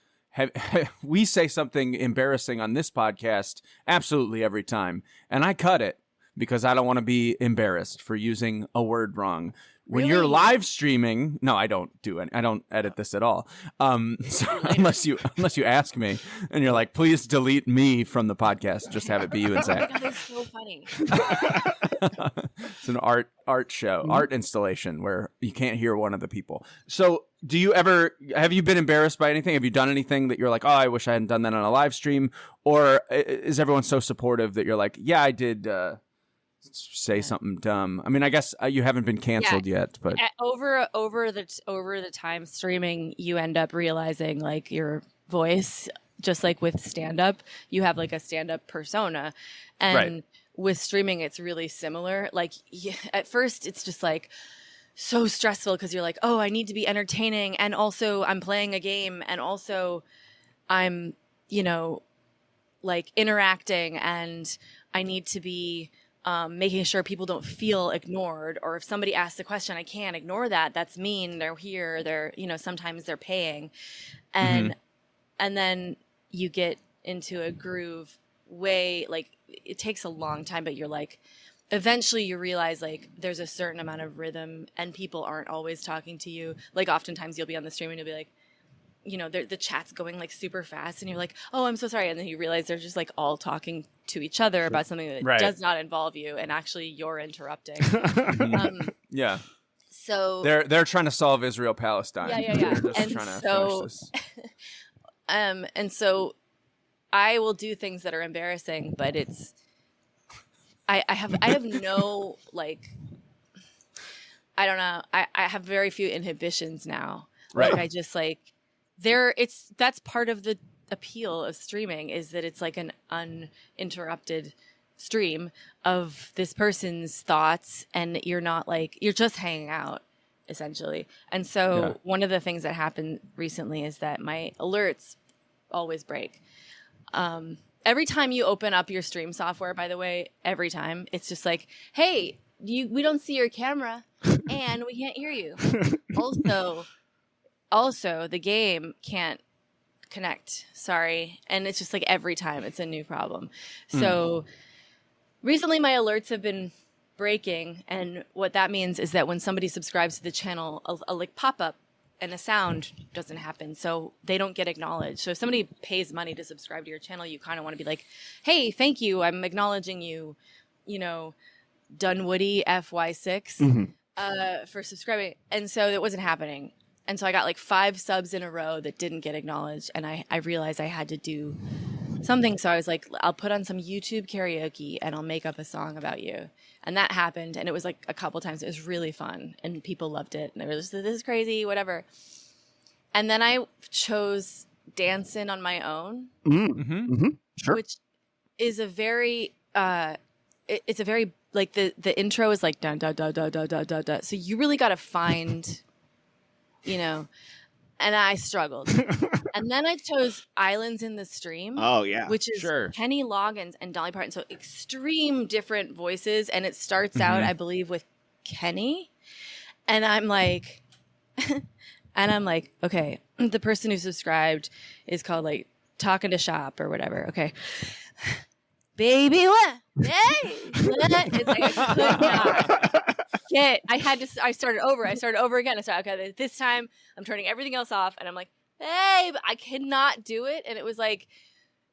Speaker 2: we say something embarrassing on this podcast absolutely every time, and I cut it because I don't want to be embarrassed for using a word wrong. When you're
Speaker 4: Really?
Speaker 2: live streaming, no, I don't do it. I don't edit this at all. So unless you ask me and you're like, please delete me from the podcast, just have it be you and
Speaker 4: Oh my
Speaker 2: Zach.
Speaker 4: God, it's so funny.
Speaker 2: It's an art show, art installation where you can't hear one of the people. So have you been embarrassed by anything? Have you done anything that you're like, oh, I wish I hadn't done that on a live stream? Or is everyone so supportive that you're like, yeah, I did say something dumb? I mean, I guess you haven't been canceled yet, but
Speaker 4: Over the time streaming, you end up realizing like your voice, just like with stand up, you have like a stand up persona, and
Speaker 2: Right.
Speaker 4: with streaming, it's really similar. Like at first, it's just like so stressful because you're like, oh, I need to be entertaining, and also I'm playing a game, and also I'm, like interacting, and I need to be making sure people don't feel ignored, or if somebody asks a question, I can't ignore that. That's mean. They're here. They're, sometimes they're paying. And then you get into a groove like it takes a long time, but you're like, eventually you realize like there's a certain amount of rhythm and people aren't always talking to you. Like oftentimes you'll be on the stream and you'll be like, the chat's going like super fast and you're like, oh, I'm so sorry. And then you realize they're just like all talking to each other about something that
Speaker 2: Right.
Speaker 4: does not involve you. And actually you're interrupting.
Speaker 2: yeah,
Speaker 4: So
Speaker 2: they're trying to solve Israel-Palestine.
Speaker 4: Yeah.
Speaker 2: They're just
Speaker 4: And
Speaker 2: trying to
Speaker 4: so-
Speaker 2: finish this.
Speaker 4: and so I will do things that are embarrassing, but it's, I have no, like, I don't know. I have very few inhibitions now.
Speaker 2: Right.
Speaker 4: Like I just like, that's part of the appeal of streaming, is that it's like an uninterrupted stream of this person's thoughts, and you're not like, you're just hanging out essentially. And so one of the things that happened recently is that my alerts always break. Every time you open up your stream software, by the way, every time it's just like, hey, we don't see your camera and we can't hear you. Also, the game can't connect. Sorry. And it's just like every time it's a new problem. So recently my alerts have been breaking. And what that means is that when somebody subscribes to the channel, a like pop up and a sound doesn't happen, so they don't get acknowledged. So if somebody pays money to subscribe to your channel, you kind of want to be like, hey, thank you, I'm acknowledging you, you know, Dunwoody FY6 for subscribing. And so it wasn't happening. And so I got like 5 subs in a row that didn't get acknowledged, and I realized I had to do something. So I was like, I'll put on some YouTube karaoke and I'll make up a song about you. And that happened, and it was like a couple times. It was really fun, and people loved it. And they were just, this is crazy, whatever. And then I chose Dancin' on My Own,
Speaker 3: Sure.
Speaker 4: which is a very, it's a very, like the intro is like da da da da da da da da. So you really got to find, you know, and I struggled. And then I chose Islands in the Stream.
Speaker 3: Oh, yeah.
Speaker 4: Which is Kenny Loggins and Dolly Parton. So extreme different voices. And it starts out, I believe, with Kenny. And I'm like, okay, the person who subscribed is called like Talking to Shop or whatever. Okay. Baby, what? Hey, what? It's like I could not get. I started over again. I started, okay, this time I'm turning everything else off, and I'm like, hey, but I cannot do it. And it was like,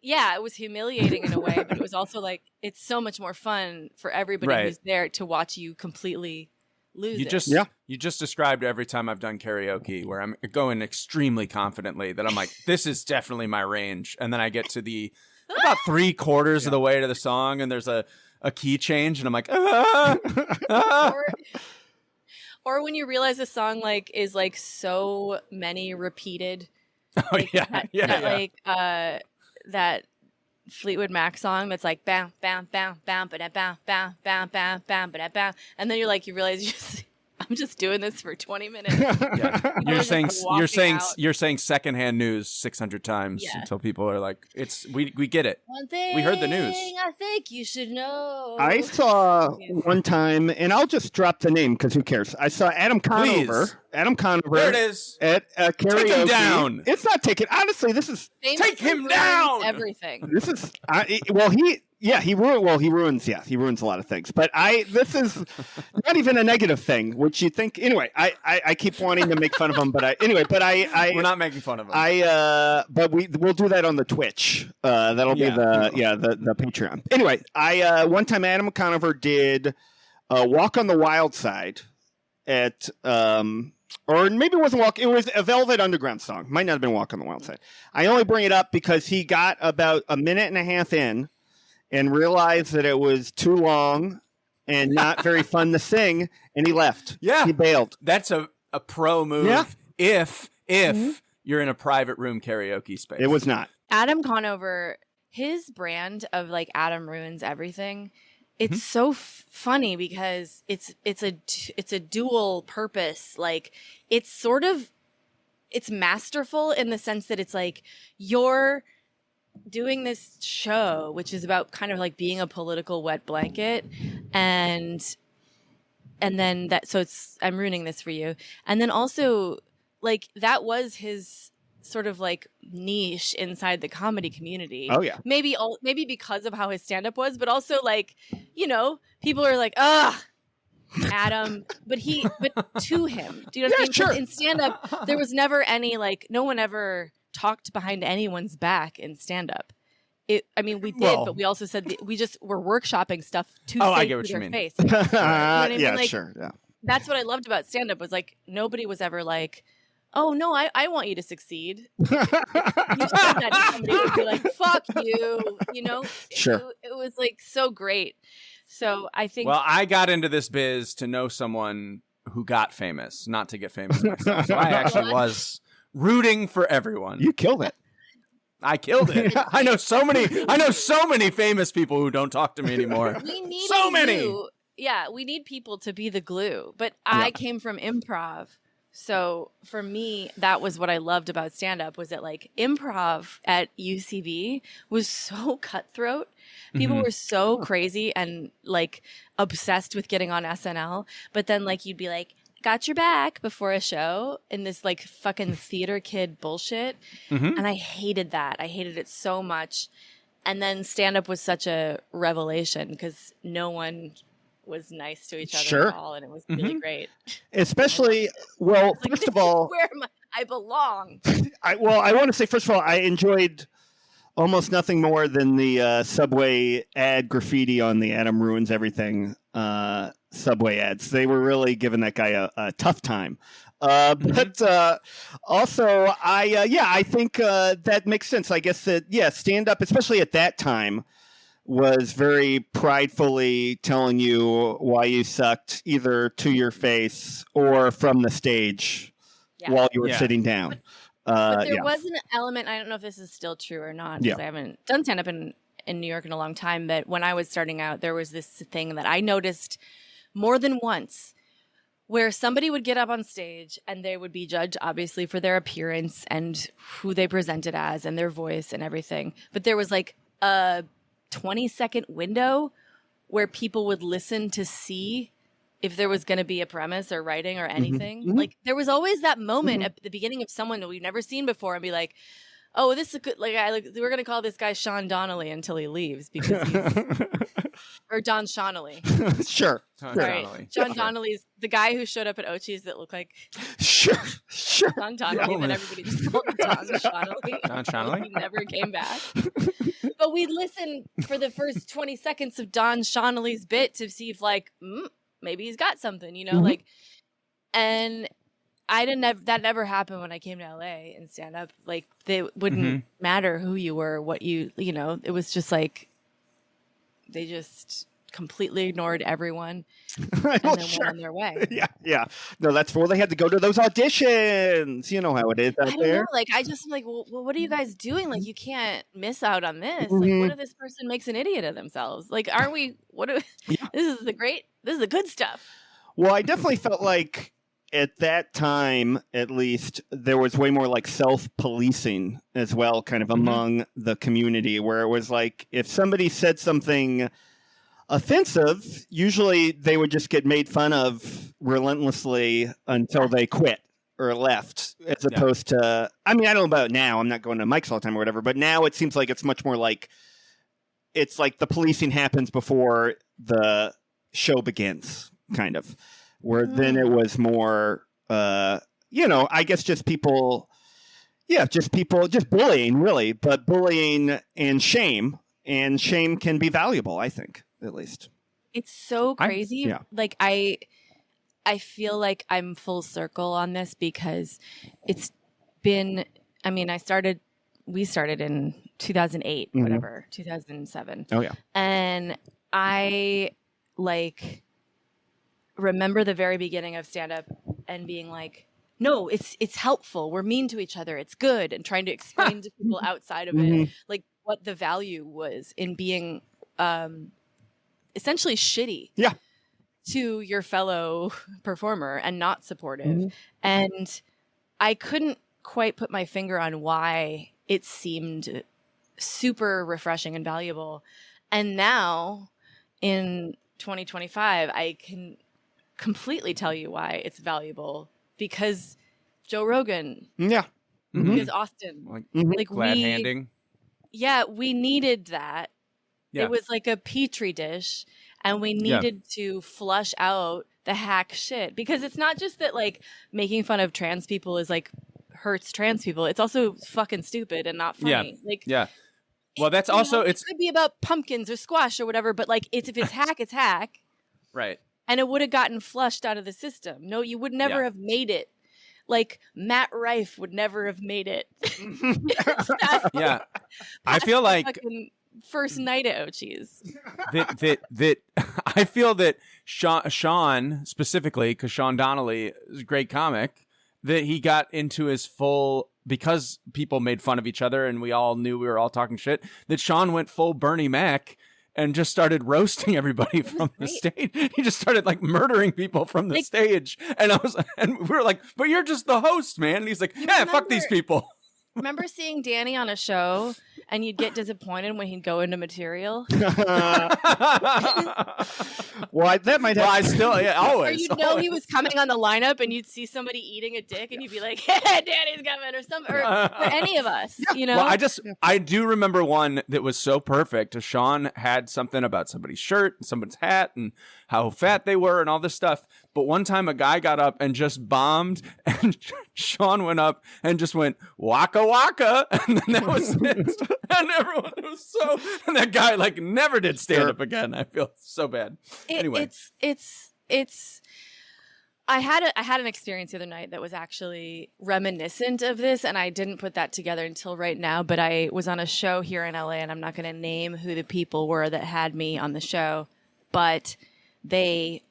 Speaker 4: yeah, it was humiliating in a way, but it was also like, it's so much more fun for everybody who's there to watch you completely lose it.
Speaker 2: You just described every time I've done karaoke where I'm going extremely confidently that I'm like, this is definitely my range. And then I get to the about 3/4 of the way to the song, and there's a key change, and I'm like,
Speaker 4: Or when you realize the song like is like so many repeated.
Speaker 2: Like,
Speaker 4: that Fleetwood Mac song that's like bam bam bam bam bam bam bam bam bam bam bam bam, and then you realize I'm just doing this for 20 minutes.
Speaker 2: You're saying secondhand news 600 times until people are like, we get it.
Speaker 4: One thing
Speaker 2: we heard the news.
Speaker 4: I think you should know.
Speaker 3: I saw one time, and I'll just drop the name because who cares? I saw Adam Conover.
Speaker 2: Please.
Speaker 3: Adam Conover.
Speaker 2: There it is.
Speaker 3: At karaoke.
Speaker 2: Take him down.
Speaker 3: It's not taken. Honestly, this is
Speaker 4: Famously
Speaker 2: take him down.
Speaker 4: Everything.
Speaker 3: This is he ruins a lot of things. But this is not even a negative thing, which you think anyway. I keep wanting to make fun of him, but
Speaker 2: we're not making fun of him.
Speaker 3: But we'll do that on the Twitch. That'll be the Patreon. Anyway, one time Adam Conover did Walk on the Wild Side at or maybe it wasn't Walk. It was a Velvet Underground song. Might not have been Walk on the Wild Side. I only bring it up because he got about a minute and a half in and realized that it was too long and not very fun to sing, and he left.
Speaker 2: Yeah.
Speaker 3: He bailed.
Speaker 2: That's a pro move.
Speaker 3: Yeah.
Speaker 2: If you're in a private room karaoke space.
Speaker 3: It was not.
Speaker 4: Adam Conover, his brand of like Adam Ruins Everything, it's so funny because it's a dual purpose. Like it's masterful in the sense that it's like you're doing this show, which is about kind of like being a political wet blanket, and then I'm ruining this for you. And then also like that was his sort of like niche inside the comedy community.
Speaker 3: Oh yeah.
Speaker 4: Maybe because of how his stand-up was, but also like, people are like, Adam, but to him. Do you know what I mean?
Speaker 3: Sure.
Speaker 4: In stand-up, there was never any like no one ever talked behind anyone's back in stand-up. We did, but we also said we just were workshopping stuff to say to their face. You know what I mean?
Speaker 3: Yeah,
Speaker 4: like,
Speaker 3: sure. Yeah.
Speaker 4: That's what I loved about stand-up was like nobody was ever like, oh no, I want you to succeed. You said that to somebody would be like, fuck you,
Speaker 3: Sure.
Speaker 4: It was like so great. So I think.
Speaker 2: Well, I got into this biz to know someone who got famous, not to get famous myself. So I actually was rooting for everyone.
Speaker 3: You killed it.
Speaker 2: I killed it. I know so many famous people who don't talk to me anymore.
Speaker 4: We need
Speaker 2: so many.
Speaker 4: We need people to be the glue. But I came from improv. So for me, that was what I loved about stand-up was that like improv at UCB was so cutthroat. People were so crazy and like obsessed with getting on SNL. But then like you'd be like, got your back before a show in this like fucking theater kid bullshit. And I hated that. I hated it so much. And then stand-up was such a revelation because no one was nice to each other at all, and it was really great.
Speaker 3: Especially, well,
Speaker 4: like,
Speaker 3: first of all,
Speaker 4: I belong.
Speaker 3: I want to say, first of all, I enjoyed almost nothing more than the Subway ad graffiti on the Adam Ruins Everything Subway ads. They were really giving that guy a tough time. But also, I think that makes sense. I guess that, stand up, especially at that time, was very pridefully telling you why you sucked, either to your face or from the stage while you were sitting down.
Speaker 4: But there was an element, I don't know if this is still true or not, because I haven't done stand-up in New York in a long time, but when I was starting out, there was this thing that I noticed more than once, where somebody would get up on stage and they would be judged, obviously, for their appearance and who they presented as and their voice and everything. But there was like a 20-second window where people would listen to see if there was going to be a premise or writing or anything.
Speaker 3: Mm-hmm.
Speaker 4: Like there was always that moment at the beginning of someone that we've never seen before and be like, oh, this is a good, we're going to call this guy Sean Donnelly until he leaves because he's, or Don Shonelly.
Speaker 3: Sure.
Speaker 4: Right. John Donnelly's the guy who showed up at Ochi's that looked like
Speaker 3: Sure.
Speaker 4: Don Donnelly that everybody just called Don Shonelly.
Speaker 2: Don Shonelly?
Speaker 4: He never came back. But we'd listen for the first 20 seconds of Don Shonelly's bit to see if maybe he's got something, like, and that never happened when I came to LA and stand up. Like, they wouldn't matter who you were, what it was just like, they just completely ignored everyone and then went on their way.
Speaker 3: Yeah. No, that's where they had to go to those auditions. You know how it is out there.
Speaker 4: Like, I just am like, well, what are you guys doing? Like, you can't miss out on this. Like, what if this person makes an idiot of themselves? Like, aren't we? This is the good stuff.
Speaker 3: Well, I definitely felt like at that time, at least, there was way more like self-policing as well, kind of among the community, where it was like if somebody said something offensive, usually they would just get made fun of relentlessly until they quit or left, as opposed to, I mean, I don't know about now. I'm not going to Mike's all the time or whatever, but now it seems like it's much more like, it's like the policing happens before the show begins, kind of. Where then it was more, I guess just bullying, really. But bullying and shame can be valuable, I think, at least. It's
Speaker 4: so crazy. Like, I feel like I'm full circle on this because it's been, I mean, we started in 2008, whatever, 2007.
Speaker 3: Oh, yeah.
Speaker 4: And I, remember the very beginning of stand-up and being like, no, it's helpful. We're mean to each other. It's good. And trying to explain to people outside of it, like, what the value was in being essentially shitty to your fellow performer and not supportive. And I couldn't quite put my finger on why it seemed super refreshing and valuable. And now in 2025, I can completely tell you why it's valuable, because Joe Rogan, because Austin, like
Speaker 2: glad handing.
Speaker 4: Yeah, we needed that.
Speaker 2: Yeah.
Speaker 4: It was like a petri dish, and we needed to flush out the hack shit, because it's not just that like making fun of trans people is like hurts trans people. It's also fucking stupid and not funny. Well, that's also it could be about pumpkins or squash or whatever, but like if it's hack, it's hack.
Speaker 2: Right.
Speaker 4: And it would have gotten flushed out of the system. No, you would never have made it. Like Matt Rife would never have made it.
Speaker 2: I feel like
Speaker 4: first night at Ochi's.
Speaker 2: that I feel that Sean specifically, because Sean Donnelly is a great comic, that he got into his full, because people made fun of each other and we all knew we were all talking shit, that Sean went full Bernie Mac and just started roasting everybody from the stage. He just started like murdering people from the stage. And we were like, but you're just the host, man. And he's like, fuck these people.
Speaker 4: Remember seeing Danny on a show and you'd get disappointed when he'd go into material.
Speaker 3: Well, that might have.
Speaker 2: Well, I still
Speaker 4: Or
Speaker 2: always.
Speaker 4: you'd know he was coming on the lineup, and you'd see somebody eating a dick, and you'd be like, "Hey, Danny's coming," or something, or any of us, you know.
Speaker 2: Well, I do remember one that was so perfect. Sean had something about somebody's shirt, and someone's hat, and how fat they were, and all this stuff. But one time, a guy got up and just bombed, and Sean went up and just went waka waka, and then that was it. And everyone was so. And that guy like never did stand up again. I feel so bad. Anyway,
Speaker 4: it's. I had an experience the other night that was actually reminiscent of this, and I didn't put that together until right now. But I was on a show here in LA, and I'm not going to name who the people were that had me on the show, but they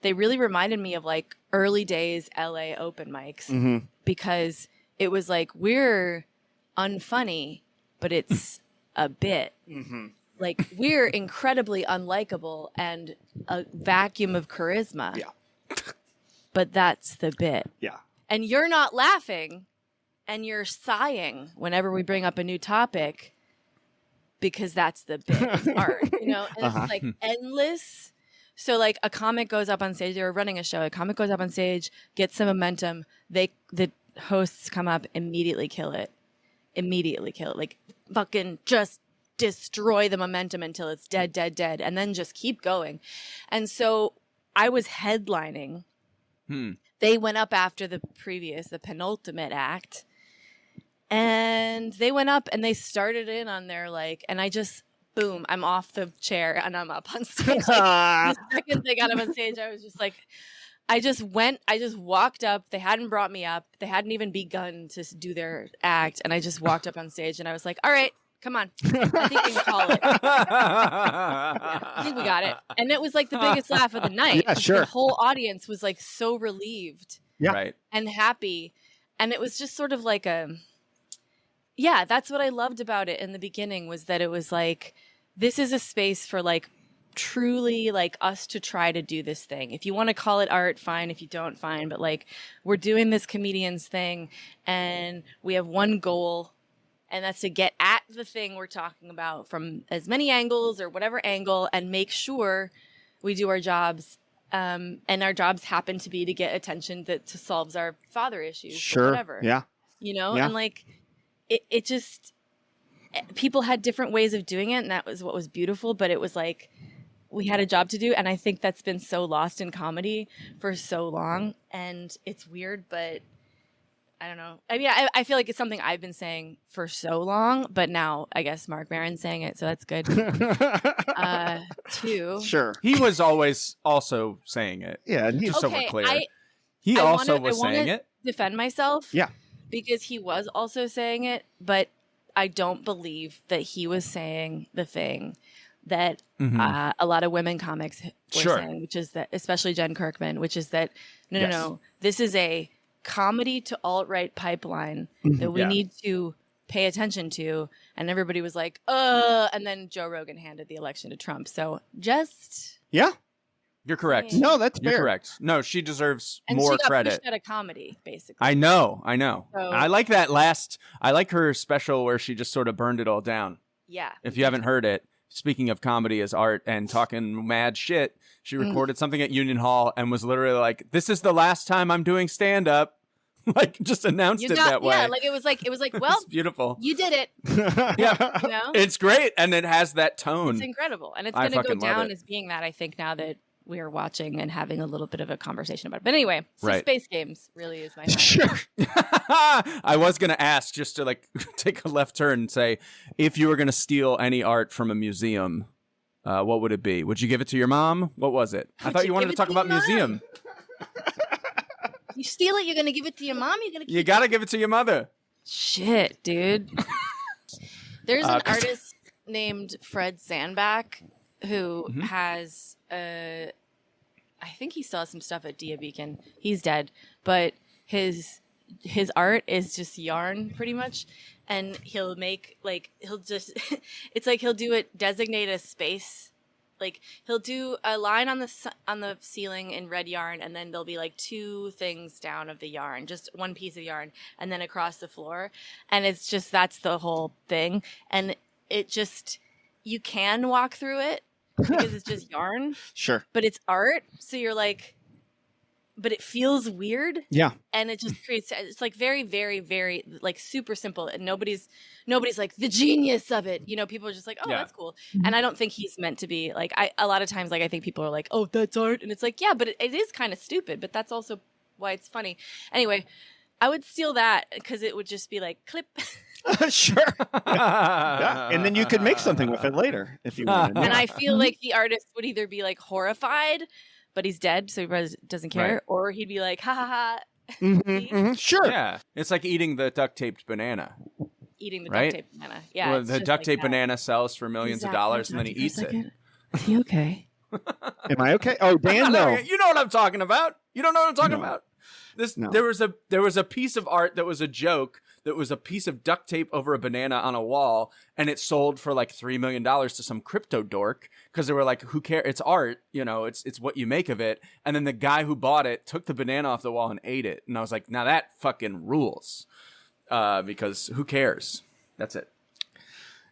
Speaker 4: really reminded me of like early days LA open mics because it was like, we're unfunny, but it's a bit. Like, we're incredibly unlikable and a vacuum of charisma.
Speaker 3: Yeah.
Speaker 4: But that's the bit.
Speaker 3: Yeah.
Speaker 4: And you're not laughing and you're sighing whenever we bring up a new topic because that's the bit. It's art, you know? And it's like endless. So like a comic goes up on stage, they were running a show, a comic goes up on stage, gets some momentum, the hosts come up, immediately kill it. Like fucking just destroy the momentum until it's dead, and then just keep going. And so I was headlining. They went up after the penultimate act, and they went up and they started in on their like, and I just, boom, I'm off the chair and I'm up on stage. Like, the second they got up on stage, I was just like, I just walked up. They hadn't brought me up. They hadn't even begun to do their act. And I just walked up on stage and I was like, all right, come on. I think we can call it. Yeah, I think we got it. And it was like the biggest laugh of the night.
Speaker 3: Yeah, sure.
Speaker 4: The whole audience was like so relieved
Speaker 2: right.
Speaker 4: and happy. And it was just sort of like that's what I loved about it in the beginning, was that it was like, this is a space for like truly like us to try to do this thing. If you want to call it art, fine. If you don't, fine. But like, we're doing this comedians thing and we have one goal, and that's to get at the thing we're talking about from as many angles or whatever angle, and make sure we do our jobs. And our jobs happen to be to get attention that to solves our father issues.
Speaker 3: Sure.
Speaker 4: Or whatever.
Speaker 3: Yeah.
Speaker 4: You know,
Speaker 3: Yeah.
Speaker 4: and like it just, people had different ways of doing it. And that was what was beautiful. But it was like, we had a job to do. And I think that's been so lost in comedy for so long. And it's weird, but I don't know. I mean, I feel like it's something I've been saying for so long, but now I guess Mark Maron's saying it, so that's good. Too.
Speaker 3: Sure.
Speaker 2: He was always also saying it.
Speaker 3: Yeah. And
Speaker 2: Just so we're clear.
Speaker 4: I
Speaker 2: Was saying it.
Speaker 4: Defend myself.
Speaker 3: Yeah.
Speaker 4: Because he was also saying it, but I don't believe that he was saying the thing that a lot of women comics were saying, which is that, especially Jen Kirkman, which is that no, this is a comedy to alt-right pipeline that we need to pay attention to. And everybody was like, and then Joe Rogan handed the election to Trump. So just...
Speaker 3: Yeah.
Speaker 2: You're correct.
Speaker 3: No, that's fair.
Speaker 2: You're correct. No, she deserves
Speaker 4: and
Speaker 2: more
Speaker 4: she got
Speaker 2: credit.
Speaker 4: pushed out of comedy, basically.
Speaker 2: I know.
Speaker 4: So-
Speaker 2: I like that I like her special where she just sort of burned it all down.
Speaker 4: Yeah.
Speaker 2: If you haven't heard it, speaking of comedy as art and talking mad shit, she recorded something at Union Hall and was literally like, "This is the last time I'm doing stand-up." Like, just announced it that way.
Speaker 4: Yeah, like it was like, well,
Speaker 2: it's beautiful.
Speaker 4: you did it.
Speaker 2: Yeah.
Speaker 4: You know?
Speaker 2: It's great, and it has that tone.
Speaker 4: It's incredible. And it's
Speaker 2: I
Speaker 4: going to go
Speaker 2: fucking love
Speaker 4: down
Speaker 2: it.
Speaker 4: as being that, I think, now that we are watching and having a little bit of a conversation about it. But anyway, so
Speaker 2: Right.
Speaker 4: Space Games really is my favorite.
Speaker 3: Sure.
Speaker 2: I was going to ask, just to like take a left turn and say, if you were going to steal any art from a museum, what would it be? Would you give it to your mom? What was it? I thought you wanted to talk about museum.
Speaker 4: You steal it, you're going to give it to your mom, you're going to keep
Speaker 2: You got to give it to your mother.
Speaker 4: Shit, dude. There's an artist named Fred Sandback who has, I think he still has some stuff at Dia Beacon. He's dead, but his art is just yarn pretty much. And he'll make like, it's like he'll do it, designate a space like he'll do a line on the ceiling in red yarn, and then there'll be like 2 things down of the yarn, just one piece of yarn, and then across the floor, and it's just that's the whole thing, and it just you can walk through it because it's just yarn,
Speaker 3: Sure.
Speaker 4: but it's art, so you're like, but it feels weird.
Speaker 3: Yeah.
Speaker 4: And it just creates, it's like very, very, very like super simple. And nobody's like the genius of it. You know, people are just like, oh, that's cool. And I don't think he's meant to be like, a lot of times, like, I think people are like, oh, that's art. And it's like, yeah, but it is kind of stupid, but that's also why it's funny. Anyway, I would steal that because it would just be like clip.
Speaker 3: Sure. Yeah. And then you could make something with it later if you wanted.
Speaker 4: And I feel like the artist would either be like horrified, but he's dead, so he doesn't care.
Speaker 2: Right.
Speaker 4: Or he'd be like, ha ha ha.
Speaker 3: Sure.
Speaker 2: Yeah. It's like eating the duct taped banana.
Speaker 4: Eating the
Speaker 2: Right?
Speaker 4: duct tape banana. Yeah.
Speaker 2: Well,
Speaker 4: it's
Speaker 2: the
Speaker 4: just
Speaker 2: duct
Speaker 4: like
Speaker 2: tape
Speaker 4: that.
Speaker 2: banana sells for millions of dollars, and then he eats it.
Speaker 4: Is he okay?
Speaker 3: Am I okay? Oh, Dan, no.
Speaker 2: You know what I'm talking about. You don't know what I'm talking about.
Speaker 3: No.
Speaker 2: There was a piece of art that was a joke. That was a piece of duct tape over a banana on a wall, and it sold for like $3 million to some crypto dork because they were like, "Who cares? It's art, you know. It's what you make of it." And then the guy who bought it took the banana off the wall and ate it, and I was like, "Now that fucking rules," because who cares? That's it.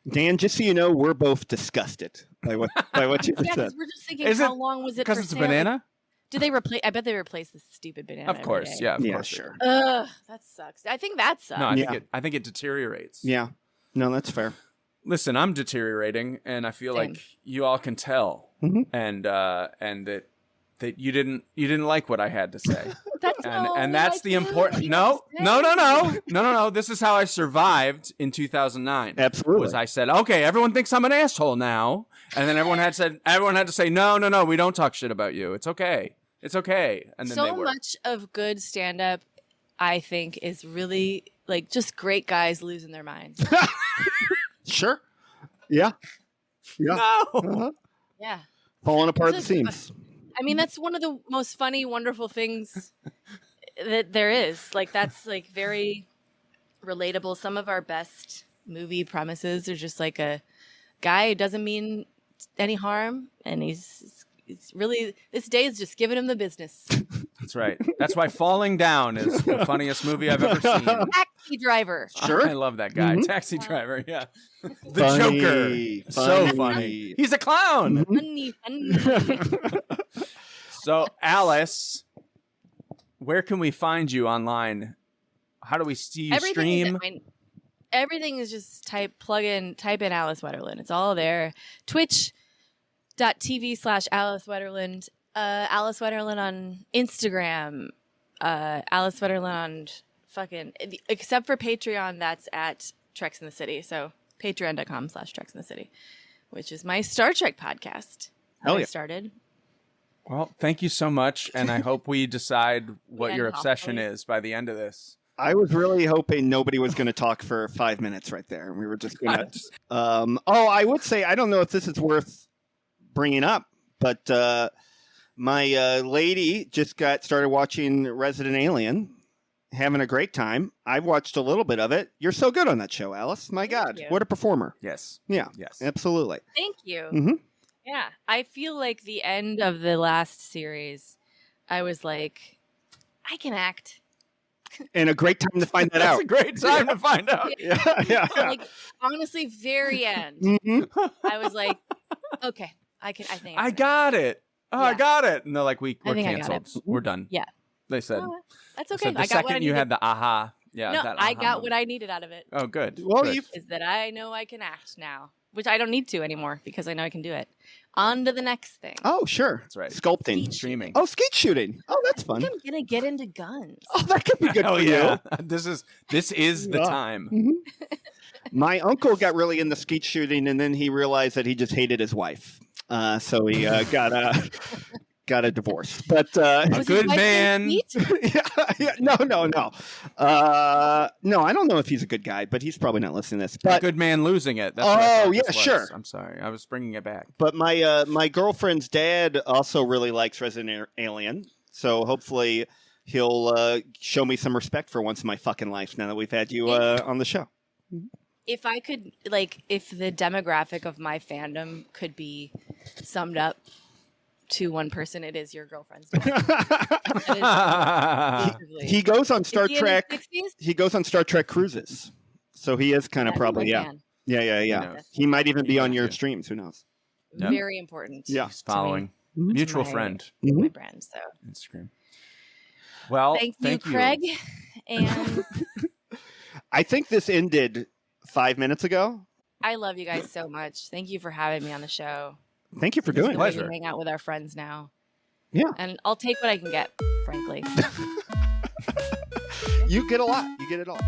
Speaker 3: Dan, just so you know, we're both disgusted by what you just
Speaker 4: Yeah,
Speaker 3: said.
Speaker 4: because we're just thinking,
Speaker 2: Is it
Speaker 4: how long was it for
Speaker 2: because it's a
Speaker 4: sale? Like,
Speaker 2: banana?
Speaker 4: do they replace? I bet they replace the stupid banana.
Speaker 2: Of course,
Speaker 4: every day.
Speaker 2: yeah, of
Speaker 3: Yeah,
Speaker 2: course.
Speaker 3: sure.
Speaker 4: Ugh, that sucks. I think that sucks.
Speaker 2: No,
Speaker 3: Yeah.
Speaker 2: I think it deteriorates.
Speaker 3: Yeah. No, that's fair.
Speaker 2: Listen, I'm deteriorating, and I feel
Speaker 4: Same.
Speaker 2: like you all can tell,
Speaker 3: Mhm.
Speaker 2: and that you didn't like what I had to say.
Speaker 4: That's
Speaker 2: And that's the important. No. This is how I survived in 2009.
Speaker 3: Absolutely.
Speaker 2: Was I said, okay, everyone thinks I'm an asshole now, and then everyone had to say, no, we don't talk shit about you. It's okay, and then they
Speaker 4: So
Speaker 2: were.
Speaker 4: much of good stand-up, I think, is really like just great guys losing their minds.
Speaker 3: Sure. Yeah. Yeah.
Speaker 2: No.
Speaker 3: Uh-huh.
Speaker 4: Yeah.
Speaker 3: Falling apart at the
Speaker 4: It's
Speaker 3: seams.
Speaker 4: I mean, that's one of the most funny, wonderful things that there is. Like, that's like very relatable. Some of our best movie premises are just like a guy who doesn't mean any harm, and he's really, this day is just giving him the business.
Speaker 2: That's right. That's why Falling Down is the funniest movie I've ever seen.
Speaker 4: Taxi driver.
Speaker 3: Sure.
Speaker 2: I love that guy.
Speaker 3: Mhm.
Speaker 2: Taxi Driver. Yeah. The
Speaker 3: Funny,
Speaker 2: Joker. So funny. He's a clown.
Speaker 4: Funny, funny.
Speaker 2: So, Alice, where can we find you online? How do we see you stream?
Speaker 4: Everything is just type in Alice Wetterlund. It's all there. Twitch.tv/Alice Wetterlund. Alice Wetterlund on Instagram. Alice Wetterlund on fucking, except for Patreon, that's at Treks in the City. So patreon.com/Treks in the City, which is my Star Trek podcast.
Speaker 3: Hell
Speaker 4: I
Speaker 3: yeah.
Speaker 4: started.
Speaker 2: Well, thank you so much, and I hope we decide what
Speaker 4: Yeah,
Speaker 2: your obsession
Speaker 4: hopefully.
Speaker 2: is by the end of this.
Speaker 3: I was really hoping nobody was going to talk for 5 minutes right there. We were just going to. I would say, I don't know if this is worth bringing up, but my lady just started watching Resident Alien, having a great time. I've watched a little bit of it. You're so good on that show, Alice. My God,
Speaker 4: you.
Speaker 3: what a performer.
Speaker 2: Yes.
Speaker 3: Yeah,
Speaker 2: Yes.
Speaker 3: absolutely.
Speaker 4: Thank you.
Speaker 3: Mhm.
Speaker 4: Yeah, I feel like the end of the last series, I was like, I can act.
Speaker 3: And a great time to find that
Speaker 2: That's
Speaker 3: out.
Speaker 2: a great time to find out.
Speaker 3: Yeah.
Speaker 4: Like, honestly, very end.
Speaker 3: Mhm.
Speaker 4: I was like, okay, I think
Speaker 2: I got it. Oh, I
Speaker 4: Yeah.
Speaker 2: got it. And they're like, we're
Speaker 4: I think I got
Speaker 2: canceled. We're done.
Speaker 4: Yeah.
Speaker 2: They said.
Speaker 4: Oh, that's
Speaker 2: They
Speaker 4: okay.
Speaker 2: said the
Speaker 4: I got what I
Speaker 2: second you
Speaker 4: needed.
Speaker 2: had the aha. Yeah.
Speaker 4: No,
Speaker 2: that
Speaker 4: I
Speaker 2: aha
Speaker 4: got
Speaker 2: moment.
Speaker 4: what I needed out of it.
Speaker 2: Oh, good.
Speaker 3: Well,
Speaker 2: Good.
Speaker 3: you've
Speaker 4: Is that I know I can act now, which I don't need to anymore because I know I can do it. On to the next thing.
Speaker 3: Oh, sure.
Speaker 2: That's right.
Speaker 3: Sculpting.
Speaker 2: Streaming.
Speaker 3: Oh, skeet shooting. Oh, that's
Speaker 4: I
Speaker 3: fun.
Speaker 4: think I'm gonna get into guns.
Speaker 3: Oh, that could be good
Speaker 2: Hell
Speaker 3: for
Speaker 2: yeah.
Speaker 3: you.
Speaker 2: This is the
Speaker 3: Yeah.
Speaker 2: time.
Speaker 3: My uncle got really into skeet shooting, and then he realized that he just hated his wife. So he got a divorce. But
Speaker 2: A
Speaker 4: Was his
Speaker 2: good
Speaker 4: wife
Speaker 2: man.
Speaker 4: named Pete?
Speaker 3: yeah, no. No, I don't know if he's a good guy, but he's probably not listening to this.
Speaker 2: A
Speaker 3: But
Speaker 2: good man losing it. That's what I
Speaker 3: Oh,
Speaker 2: thought
Speaker 3: yeah,
Speaker 2: this was.
Speaker 3: sure.
Speaker 2: I'm sorry. I was bringing it back.
Speaker 3: But my girlfriend's dad also really likes Resident Alien, so hopefully he'll show me some respect for once in my fucking life now that we've had you on the show.
Speaker 4: If I could, like, if the demographic of my fandom could be summed up to one person, it is your girlfriend's dad. That is
Speaker 3: He goes on Star
Speaker 4: Is he in his
Speaker 3: Trek.
Speaker 4: 60s?
Speaker 3: He goes on Star Trek cruises, so he is kind of
Speaker 4: Yeah,
Speaker 3: probably
Speaker 4: I'm a
Speaker 3: yeah.
Speaker 4: fan.
Speaker 3: Yeah.
Speaker 2: knows?
Speaker 3: He might even be on your
Speaker 2: Yeah.
Speaker 3: streams. Who knows?
Speaker 2: Yep.
Speaker 4: Very important.
Speaker 3: Yeah.
Speaker 2: He's following.
Speaker 4: to
Speaker 2: Mutual
Speaker 4: my-
Speaker 2: friend.
Speaker 4: My brand. So
Speaker 2: Instagram. Well,
Speaker 4: thank you, Craig. And
Speaker 3: I think this ended 5 minutes ago.
Speaker 4: I love you guys so much. Thank you for having me on the show.
Speaker 3: Thank you for
Speaker 4: It's
Speaker 3: doing
Speaker 4: good
Speaker 3: it.
Speaker 4: to
Speaker 2: Pleasure.
Speaker 4: hang out with our friends now.
Speaker 3: Yeah.
Speaker 4: And I'll take what I can get, frankly.
Speaker 3: You get a lot. You get it all.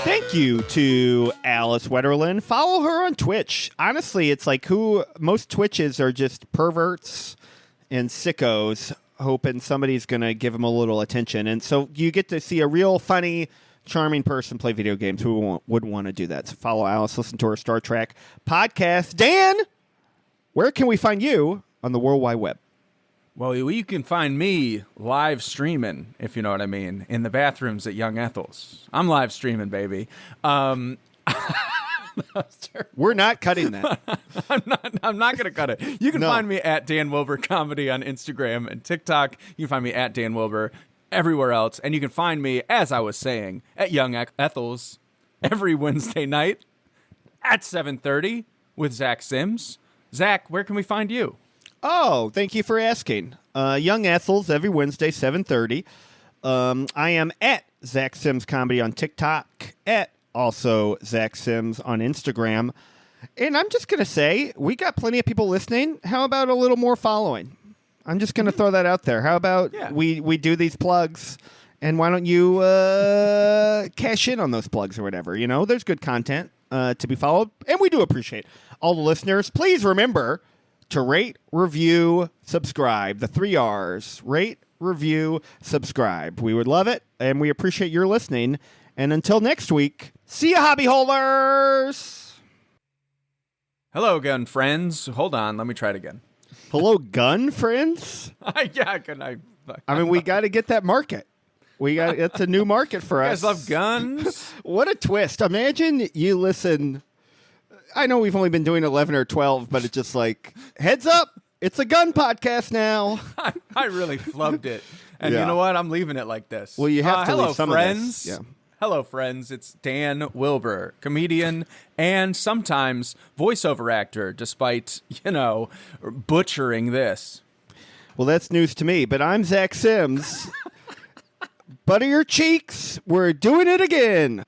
Speaker 3: Thank you to Alice Wetterlund. Follow her on Twitch. Honestly, it's like most Twitches are just perverts and sickos hoping somebody's going to give them a little attention. And so you get to see a real funny, charming person play video games. Who would want to do that? So follow Alice, listen to her Star Trek podcast. Dan, where can we find you on the World Wide Web?
Speaker 2: Well, you can find me live streaming, if you know what I mean, in the bathrooms at Young Ethel's. I'm live streaming, baby.
Speaker 3: We're not cutting that.
Speaker 2: I'm not going to cut it. You can
Speaker 3: No.
Speaker 2: find me at Dan Wilbur Comedy on Instagram and TikTok. You can find me at Dan Wilbur everywhere else. And you can find me, as I was saying, at Young Ethel's every Wednesday night at 7:30 with Zach Sims. Zach, where can we find you?
Speaker 3: Oh, thank you for asking. Young Ethel's every Wednesday, 7:30. I am at Zach Sims Comedy on TikTok, at also Zach Sims on Instagram. And I'm just going to say, we got plenty of people listening. How about a little more following? I'm just going to throw that out there. How about we do these plugs, and why don't you cash in on those plugs or whatever? You know, there's good content to be followed, and we do appreciate all the listeners. Please remember to rate, review, subscribe. The 3 R's. Rate, review, subscribe. We would love it, and we appreciate your listening. And until next week, see ya, hobby holders!
Speaker 2: Hello, gun friends. Hold on. Let me try it again.
Speaker 3: Hello, gun friends?
Speaker 2: Yeah, can I?
Speaker 3: I mean, we got to get that market. It's a new market for
Speaker 2: You
Speaker 3: us.
Speaker 2: guys love guns?
Speaker 3: What a twist. Imagine you listen. I know we've only been doing 11 or 12, but it's just like, heads up, it's a gun podcast now.
Speaker 2: I really flubbed it. And
Speaker 3: Yeah.
Speaker 2: you know what? I'm leaving it like this.
Speaker 3: Well, you have to
Speaker 2: hello,
Speaker 3: leave some
Speaker 2: friends.
Speaker 3: of this. Yeah.
Speaker 2: Hello, friends. It's Dan Wilbur, comedian and sometimes voiceover actor, despite, butchering this.
Speaker 3: Well, that's news to me, but I'm Zach Sims. Butter your cheeks. We're doing it again.